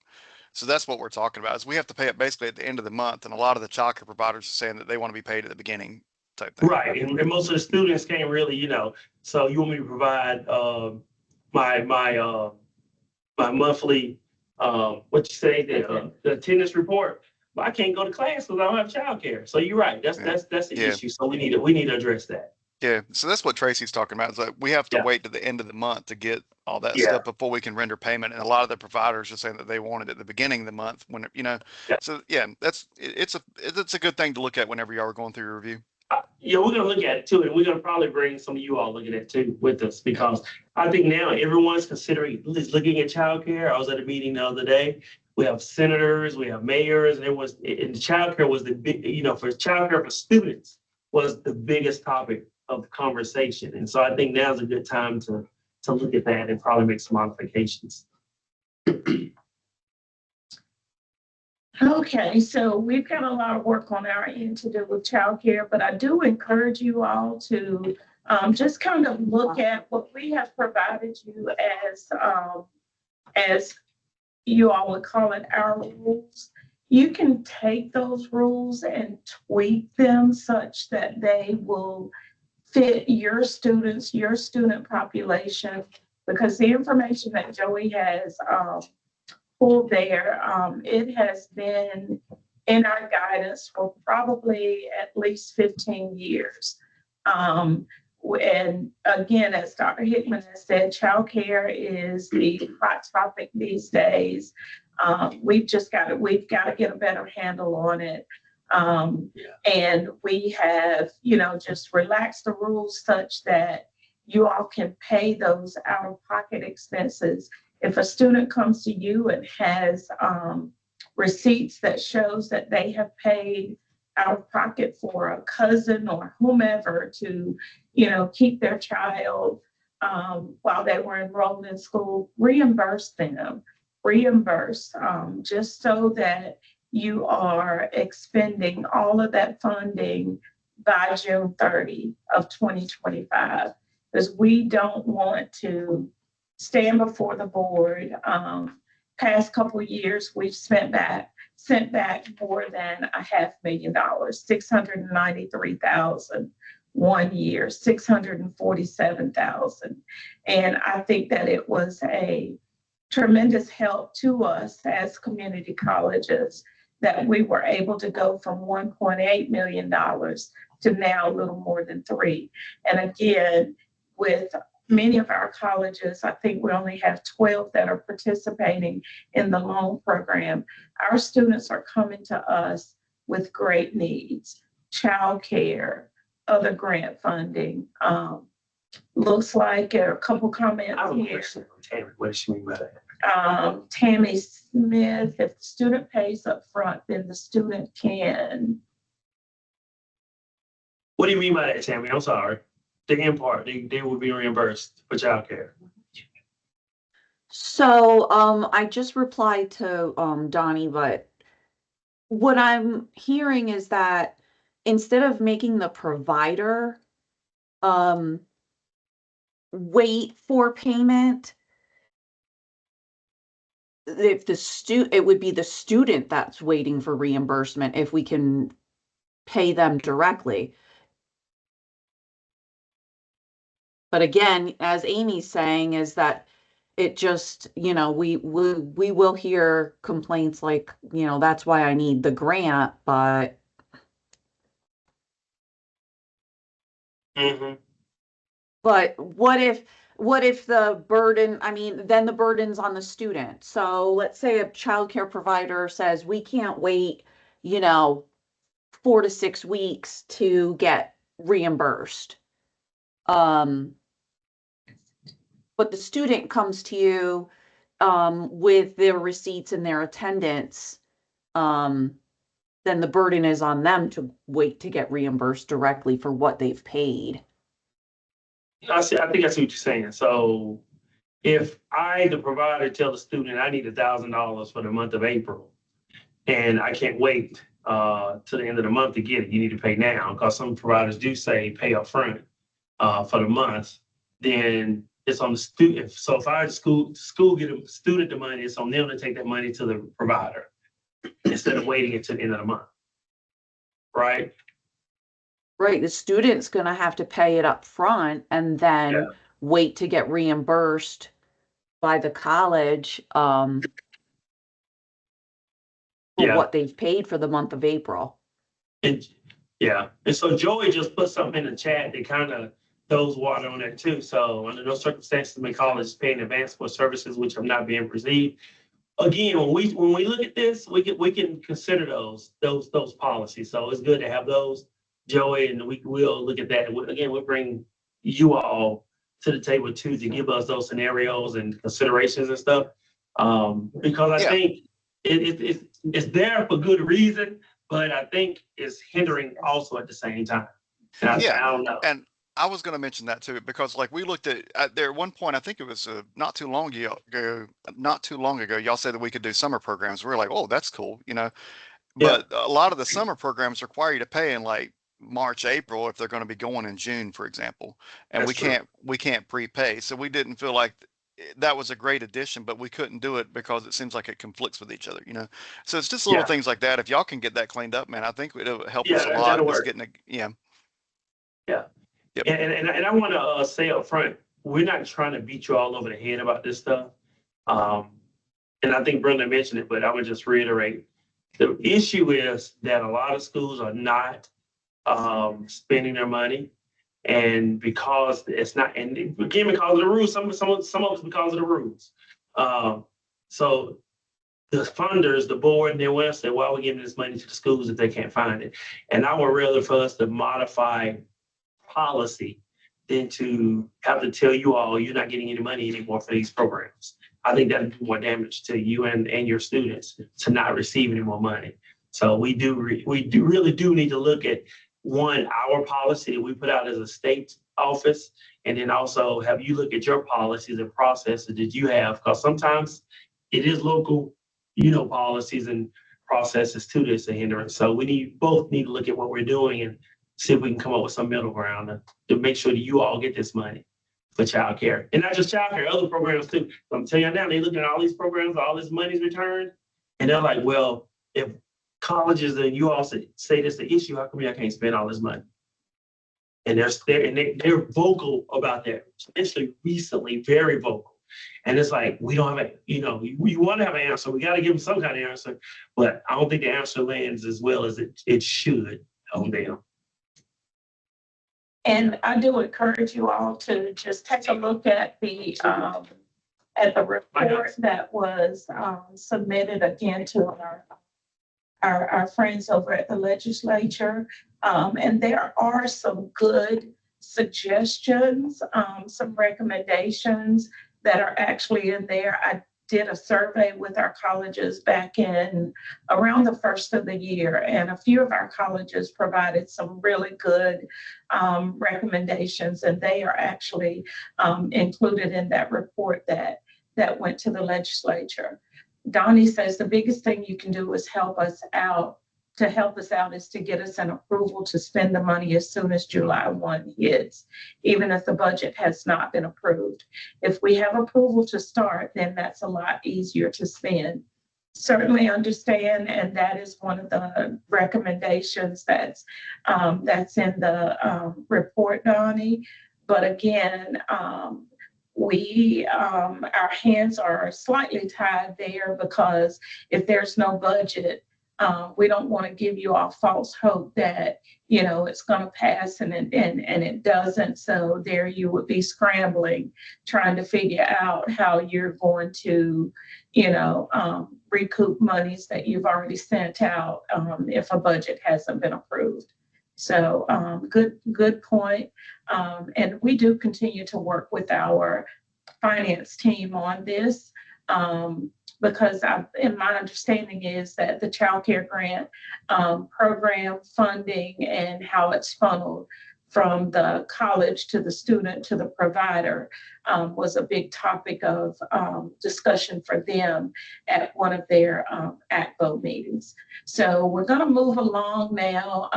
So that's what we're talking about, is we have to pay it basically at the end of the month. And a lot of the child care providers are saying that they want to be paid at the beginning type thing. Right, and most of the students can't really, so you want me to provide my monthly, what you say, the attendance report. But I can't go to class because I don't have childcare. So you're right, that's the issue. So we need to address that. Yeah, so that's what Tracy's talking about, is that we have to wait to the end of the month to get all that stuff before we can render payment. And a lot of the providers are saying that they want it at the beginning of the month when, so yeah, it's a good thing to look at whenever you are going through your review. Yeah, we're gonna look at it too, and we're gonna probably bring some of you all looking at it too with us, because I think now everyone's considering looking at childcare. I was at a meeting the other day. We have senators, we have mayors, and childcare was the big, for childcare for students was the biggest topic of the conversation. And so I think now's a good time to look at that and probably make some modifications. Okay, so we've got a lot of work on our end to do with childcare, but I do encourage you all to just kind of look at what we have provided you as you all would call it, our rules. You can take those rules and tweak them such that they will fit your students, your student population, because the information that Joey has pulled there, it has been in our guidance for probably at least 15 years. And again, as Dr. Hickman has said, childcare is the hot topic these days. We've got to get a better handle on it. And we have, just relaxed the rules such that you all can pay those out-of-pocket expenses. If a student comes to you and has receipts that shows that they have paid out of pocket for a cousin or whomever to, keep their child while they were enrolled in school, reimburse them, just so that you are expending all of that funding by June 30 of 2025, because we don't want to stand before the board. Past couple of years, we've sent back more than $500,000, 693,000 one year, 647,000. And I think that it was a tremendous help to us as community colleges that we were able to go from $1.8 million to now a little more than $3 million. And again, with many of our colleges, I think we only have 12 that are participating in the loan program. Our students are coming to us with great needs, childcare, other grant funding. Looks like a couple comments I have a here. question on Tammy. What does she mean by that? Tammy Smith, if the student pays up front, then the student can. What do you mean by that, Tammy? I'm sorry. The end part, they will be reimbursed for childcare. So, I just replied to, Donnie, but what I'm hearing is that instead of making the provider, wait for payment, if it would be the student that's waiting for reimbursement if we can pay them directly. But again, as Amy's saying, is that it just, we will hear complaints like, that's why I need the grant, but Mm-hmm. but what if the burden, then the burden's on the student. So let's say a childcare provider says we can't wait, 4 to 6 weeks to get reimbursed. But the student comes to you with their receipts and their attendance, then the burden is on them to wait to get reimbursed directly for what they've paid. I think I see what you're saying. So if I, the provider, tell the student I need $1,000 for the month of April, and I can't wait to the end of the month to get it, you need to pay now, because some providers do say pay up front for the month, then it's on the student. So if I school get a student the money, it's on them to take that money to the provider instead of waiting until the end of the month. Right? Right, the student's gonna have to pay it up front and then wait to get reimbursed by the college for what they've paid for the month of April. And so Joey just put something in the chat that kind of throws water on that too. So under those circumstances, the college is paying advance for services which have not been received. Again, when we look at this, we can consider those policies. So it's good to have those, Joey, and we'll look at that. Again, we'll bring you all to the table too to give us those scenarios and considerations and stuff. Because I think it's there for good reason, but I think it's hindering also at the same time. I don't know. And I was going to mention that too, because like we looked at there at one point, I think it was not too long ago, y'all said that we could do summer programs. We were like, oh, that's cool, but a lot of the summer programs require you to pay in like March, April, if they're going to be going in June, for example, and we can't prepay. So we didn't feel like that was a great addition, but we couldn't do it because it seems like it conflicts with each other, So it's just little things like that. If y'all can get that cleaned up, man, I think it'll help us a lot. Just getting Yep. And I want to say up front, we're not trying to beat you all over the head about this stuff. And I think Brenda mentioned it, but I would just reiterate. The issue is that a lot of schools are not spending their money. And because it's not, and again, because of the rules, some of it's because of the rules. So the funders, the board, they want to say, why are we giving this money to the schools if they can't find it? And I would rather for us to modify policy than to have to tell you all you're not getting any money anymore for these programs. I think that would do more damage to you and your students to not receive any more money. So we really do need to look at our policy that we put out as a state office, and then also have you look at your policies and processes that you have, because sometimes it is local, policies and processes too that's a hindrance. So we both need to look at what we're doing and see if we can come up with some middle ground to make sure that you all get this money for childcare. And not just childcare, other programs too. I'm telling you now, they looking at all these programs, all this money's returned, and they're like, well, if colleges and you all say this is the issue, how come y'all can't spend all this money? And they're vocal about that, especially recently, very vocal. And it's like, we don't have we want to have an answer. We got to give them some kind of answer, but I don't think the answer lands as well as it should on them. And I do encourage you all to just take a look at the report that was submitted again to our friends over at the legislature. And there are some good suggestions, some recommendations that are actually in there. I did a survey with our colleges back in around the first of the year, and a few of our colleges provided some really good recommendations, and they are actually included in that report that went to the legislature. Donnie says the biggest thing you can do is help us out. To help us out is to get us an approval to spend the money as soon as July 1 hits, even if the budget has not been approved. If we have approval to start, then that's a lot easier to spend. Certainly understand, and that is one of the recommendations that's in the report, Donnie. But again, our hands are slightly tied there, because if there's no budget, we don't want to give you all false hope that, it's going to pass and it doesn't. So there you would be scrambling, trying to figure out how you're going to, recoup monies that you've already sent out if a budget hasn't been approved. So good point. And we do continue to work with our finance team on this. Because my understanding is that the child care grant program funding and how it's funneled from the college to the student to the provider was a big topic of discussion for them at one of their ACBO meetings. So we're going to move along now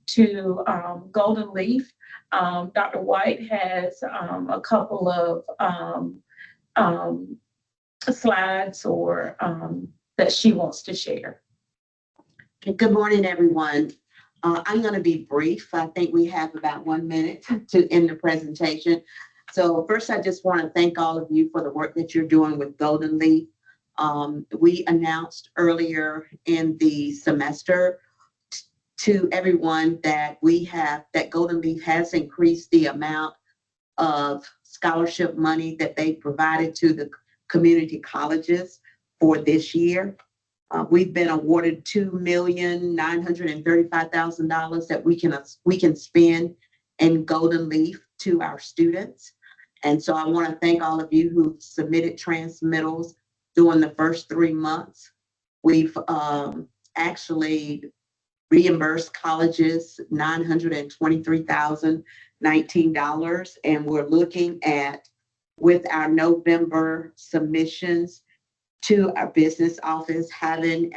to Golden Leaf. Dr. White has a couple of slides or that she wants to share. Good morning, everyone. I'm going to be brief. I think we have about 1 minute to end the presentation. So first, I just want to thank all of you for the work that you're doing with Golden Leaf. We announced earlier in the semester to everyone that Golden Leaf has increased the amount of scholarship money that they provided to the community colleges for this year. We've been awarded $2,935,000 that we can spend in Golden Leaf to our students. And so I want to thank all of you who submitted transmittals during the first 3 months. We've actually reimbursed colleges $923,019, and we're looking at, with our November submissions to our business office, having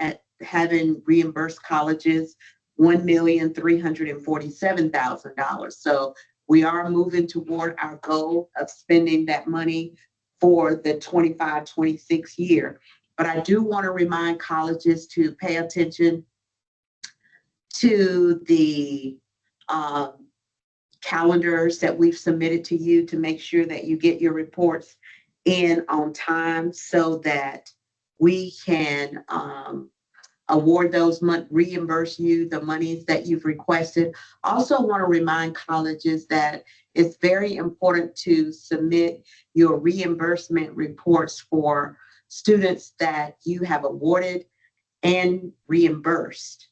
reimbursed colleges $1,347,000. So we are moving toward our goal of spending that money for the 25-26 year. But I do want to remind colleges to pay attention to the calendars that we've submitted to you to make sure that you get your reports in on time so that we can award those reimburse you the monies that you've requested. Also want to remind colleges that it's very important to submit your reimbursement reports for students that you have awarded and reimbursed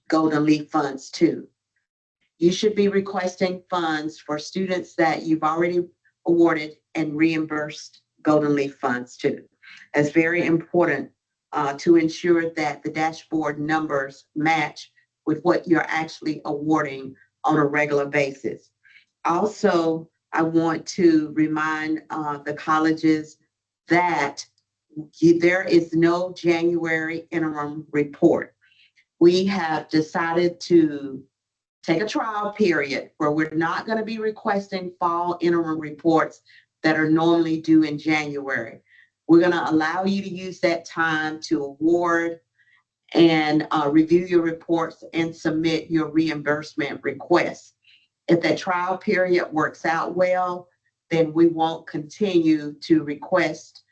Golden Leaf funds to. You should be requesting funds for students that you've already awarded and reimbursed Golden Leaf funds to. It's very important to ensure that the dashboard numbers match with what you're actually awarding on a regular basis. Also, I want to remind the colleges that there is no January interim report. We have decided to take a trial period where we're not going to be requesting fall interim reports that are normally due in January. We're going to allow you to use that time to award and review your reports and submit your reimbursement requests. If that trial period works out well, then we won't continue to request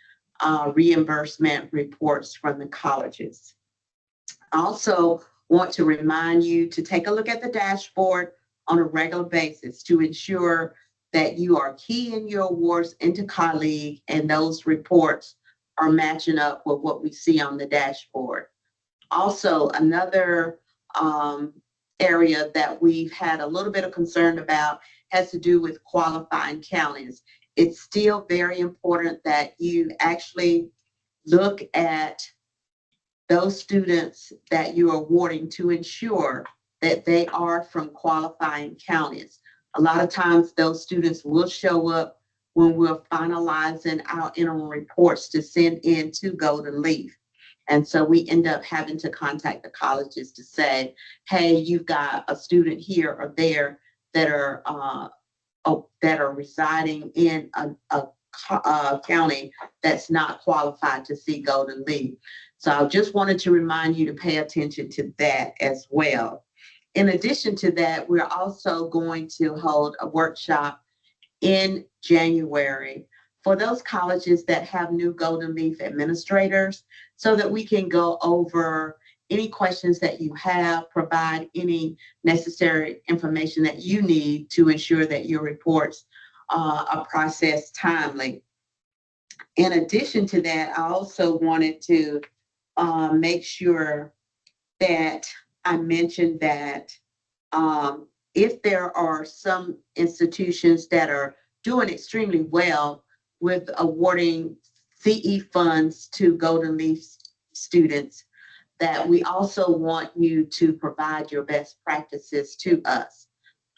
reimbursement reports from the colleges. I also want to remind you to take a look at the dashboard on a regular basis to ensure that you are keying your awards into colleague and those reports are matching up with what we see on the dashboard. Also, another area that we've had a little bit of concern about has to do with qualifying counties. It's still very important that you actually look at those students that you're awarding to ensure that they are from qualifying counties. A lot of times those students will show up when we're finalizing our interim reports to send in to Golden Leaf. And so we end up having to contact the colleges to say, hey, you've got a student here or there that are residing in a county that's not qualified to see Golden Leaf. So I just wanted to remind you to pay attention to that as well. In addition to that, we're also going to hold a workshop in January for those colleges that have new Golden Leaf administrators so that we can go over any questions that you have, provide any necessary information that you need to ensure that your reports are processed timely. In addition to that, I also wanted to make sure that I mentioned that if there are some institutions that are doing extremely well with awarding CE funds to Golden Leaf students, that we also want you to provide your best practices to us.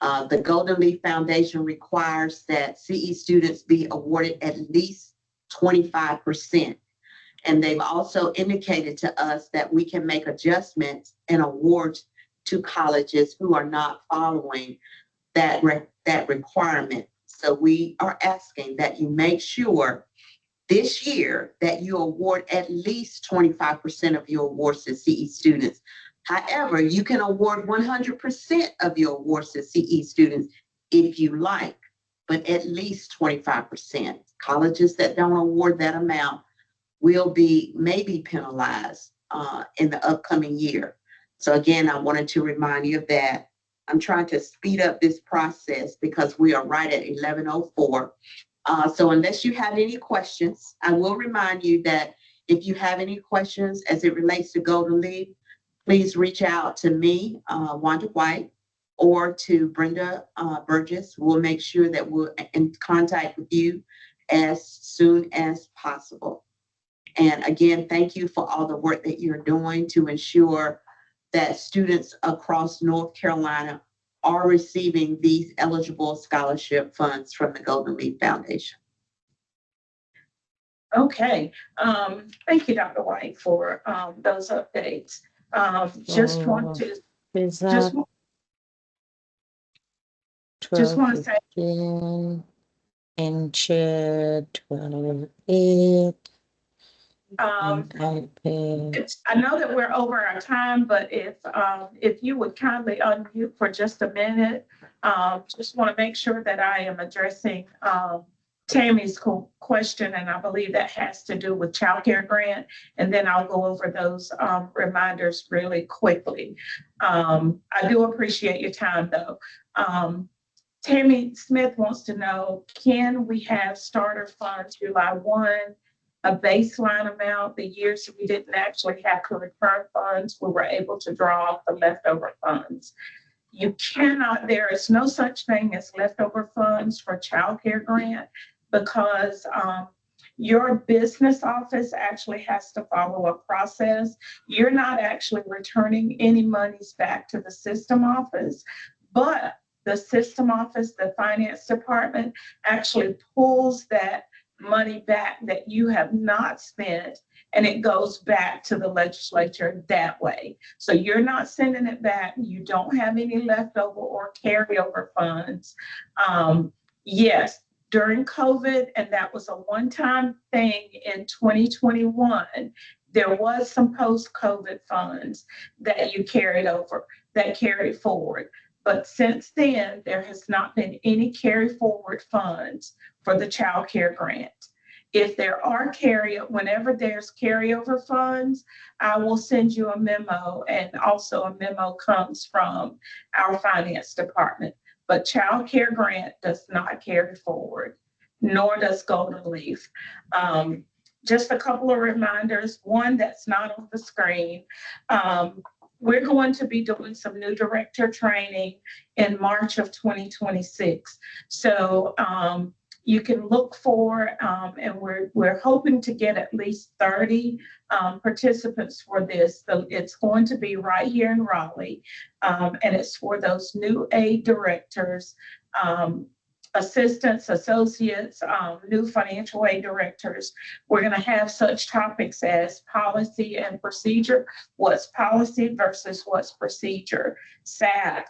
The Golden Leaf Foundation requires that CE students be awarded at least 25%. And they've also indicated to us that we can make adjustments and awards to colleges who are not following that requirement. So we are asking that you make sure this year that you award at least 25% of your awards to CE students. However, you can award 100% of your awards to CE students if you like, but at least 25%. Colleges that don't award that amount will be maybe penalized in the upcoming year. So again, I wanted to remind you of that. I'm trying to speed up this process because we are right at 11:04. So unless you have any questions, I will remind you that if you have any questions as it relates to Golden Leaf, please reach out to me, Wanda White, or to Brenda Burgess. We'll make sure that we're in contact with you as soon as possible. And again, thank you for all the work that you're doing to ensure that students across North Carolina are receiving these eligible scholarship funds from the Golden Leaf Foundation. Okay, thank you, Dr. White, for those updates. Just want to Is just want to say and chair 12:08. I know that we're over our time, but if you would kindly unmute for just a minute, just want to make sure that I am addressing Tammy's question, and I believe that has to do with child care grant, and then I'll go over those reminders really quickly. I do appreciate your time, though. Tammy Smith wants to know, can we have starter funds July 1? A baseline amount, the years we didn't actually have to return funds, we were able to draw off the leftover funds. You cannot, there is no such thing as leftover funds for child care grant because your business office actually has to follow a process. You're not actually returning any monies back to the system office, but the system office, the finance department actually pulls that money back that you have not spent, and it goes back to the legislature that way. So you're not sending it back. You don't have any leftover or carryover funds. Yes, during COVID, and that was a one-time thing in 2021, there was some post-COVID funds that you carried over, that carried forward. But since then, there has not been any carry forward funds for the child care grant. If there are whenever there's carryover funds, I will send you a memo, and also a memo comes from our finance department. But child care grant does not carry forward, nor does Golden Leaf. Just a couple of reminders, one that's not on the screen. We're going to be doing some new director training in March of 2026. So you can look for, and we're hoping to get at least 30 participants for this. So it's going to be right here in Raleigh, and it's for those new aid directors, assistants, associates, new financial aid directors. We're going to have such topics as policy and procedure, what's policy versus what's procedure, SAP,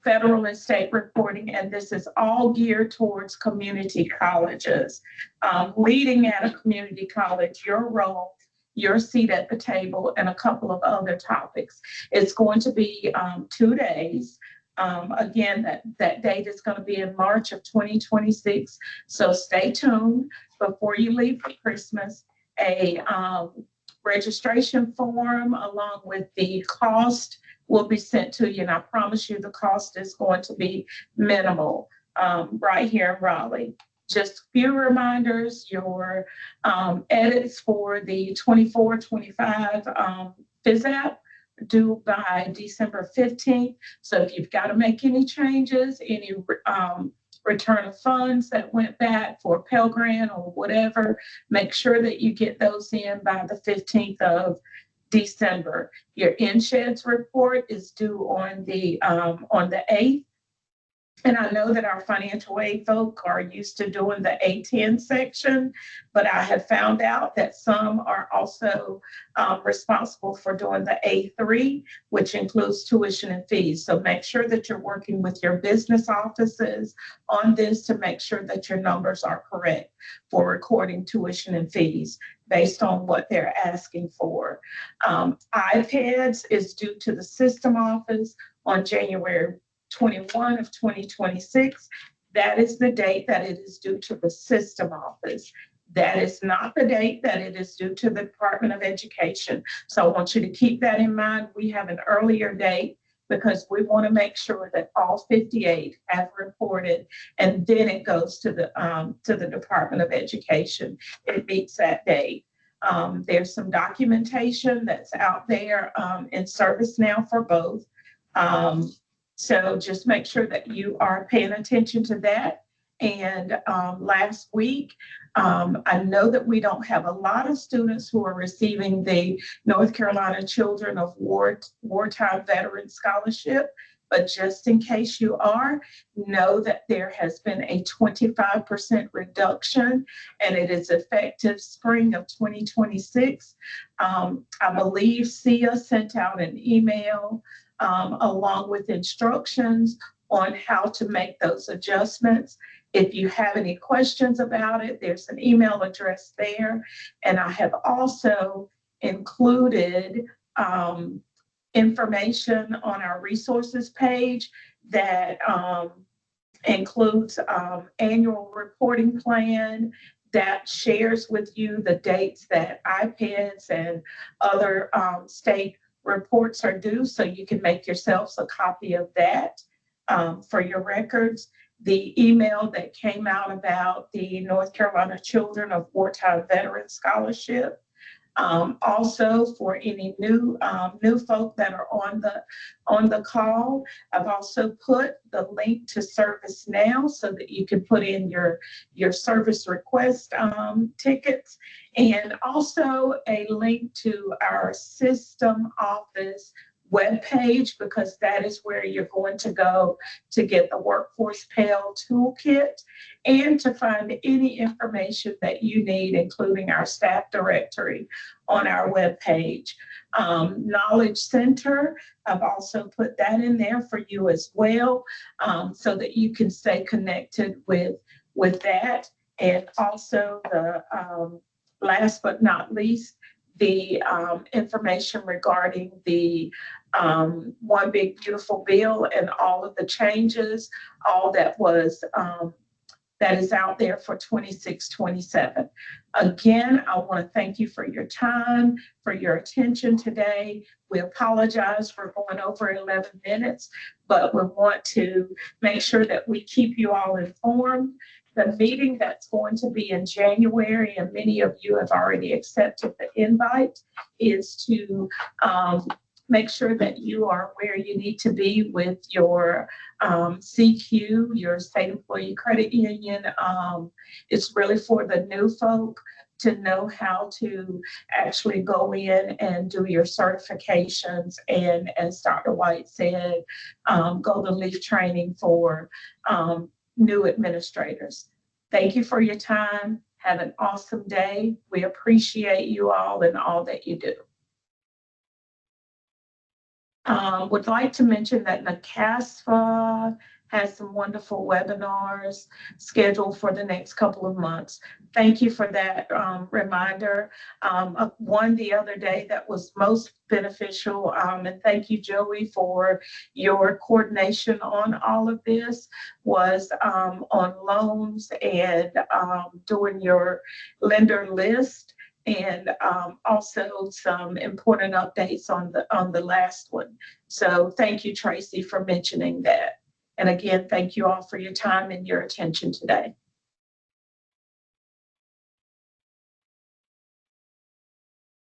federal and state reporting, and this is all geared towards community colleges. Leading at a community college, your role, your seat at the table, and a couple of other topics. It's going to be 2 days. Again, that date is going to be in March of 2026. So stay tuned. Before you leave for Christmas, a registration form along with the cost will be sent to you. And I promise you the cost is going to be minimal right here in Raleigh. Just a few reminders, your edits for the 24-25 FISAP due by December 15th. So if you've got to make any changes, any return of funds that went back for Pell Grant or whatever, make sure that you get those in by the 15th of December. Your InSheds report is due on the 8th. And I know that our financial aid folk are used to doing the A10 section, but I have found out that some are also responsible for doing the A3, which includes tuition and fees. So make sure that you're working with your business offices on this to make sure that your numbers are correct for recording tuition and fees based on what they're asking for. iPads is due to the system office on January 21 of 2026. That is the date that it is due to the system office. That is not the date that it is due to the Department of Education. So I want you to keep that in mind. We have an earlier date because we want to make sure that all 58 have reported, and then it goes to the Department of Education. It meets that date. There's some documentation that's out there in ServiceNow for both. So just make sure that you are paying attention to that. And last week, I know that we don't have a lot of students who are receiving the North Carolina Children of Wartime Veteran Scholarship, but just in case you are, know that there has been a 25% reduction, and it is effective spring of 2026. I believe SIA sent out an email along with instructions on how to make those adjustments. If you have any questions about it, there's an email address there. And I have also included information on our resources page that includes annual reporting plan that shares with you the dates that iPads and other state reports are due, so you can make yourselves a copy of that for your records. The email that came out about the North Carolina Children of Wartime Veteran Scholarship. Also, for any new folk that are on the call, I've also put the link to ServiceNow so that you can put in your service request tickets, and also a link to our system office webpage, because that is where you're going to go to get the Workforce Pell Toolkit and to find any information that you need, including our staff directory on our webpage. Knowledge Center, I've also put that in there for you as well, so that you can stay connected with that. And also the last but not least, the information regarding the One Big Beautiful Bill and all of the changes, all that was that is out there for 26-27. Again, I want to thank you for your time, for your attention today. We apologize for going over 11 minutes, but we want to make sure that we keep you all informed. The meeting that's going to be in January, and many of you have already accepted the invite, is to make sure that you are where you need to be with your CQ, your state employee credit union. It's really for the new folk to know how to actually go in and do your certifications. And as Dr. White said, go to LEAF training for new administrators. Thank you for your time. Have an awesome day. We appreciate you all and all that you do. Would like to mention that NACASFA has some wonderful webinars scheduled for the next couple of months. Thank you for that reminder. One the other day that was most beneficial, and thank you, Joey, for your coordination on all of this, was on loans and doing your lender list. And also some important updates on the last one. So thank you, Tracy, for mentioning that. And again, thank you all for your time and your attention today.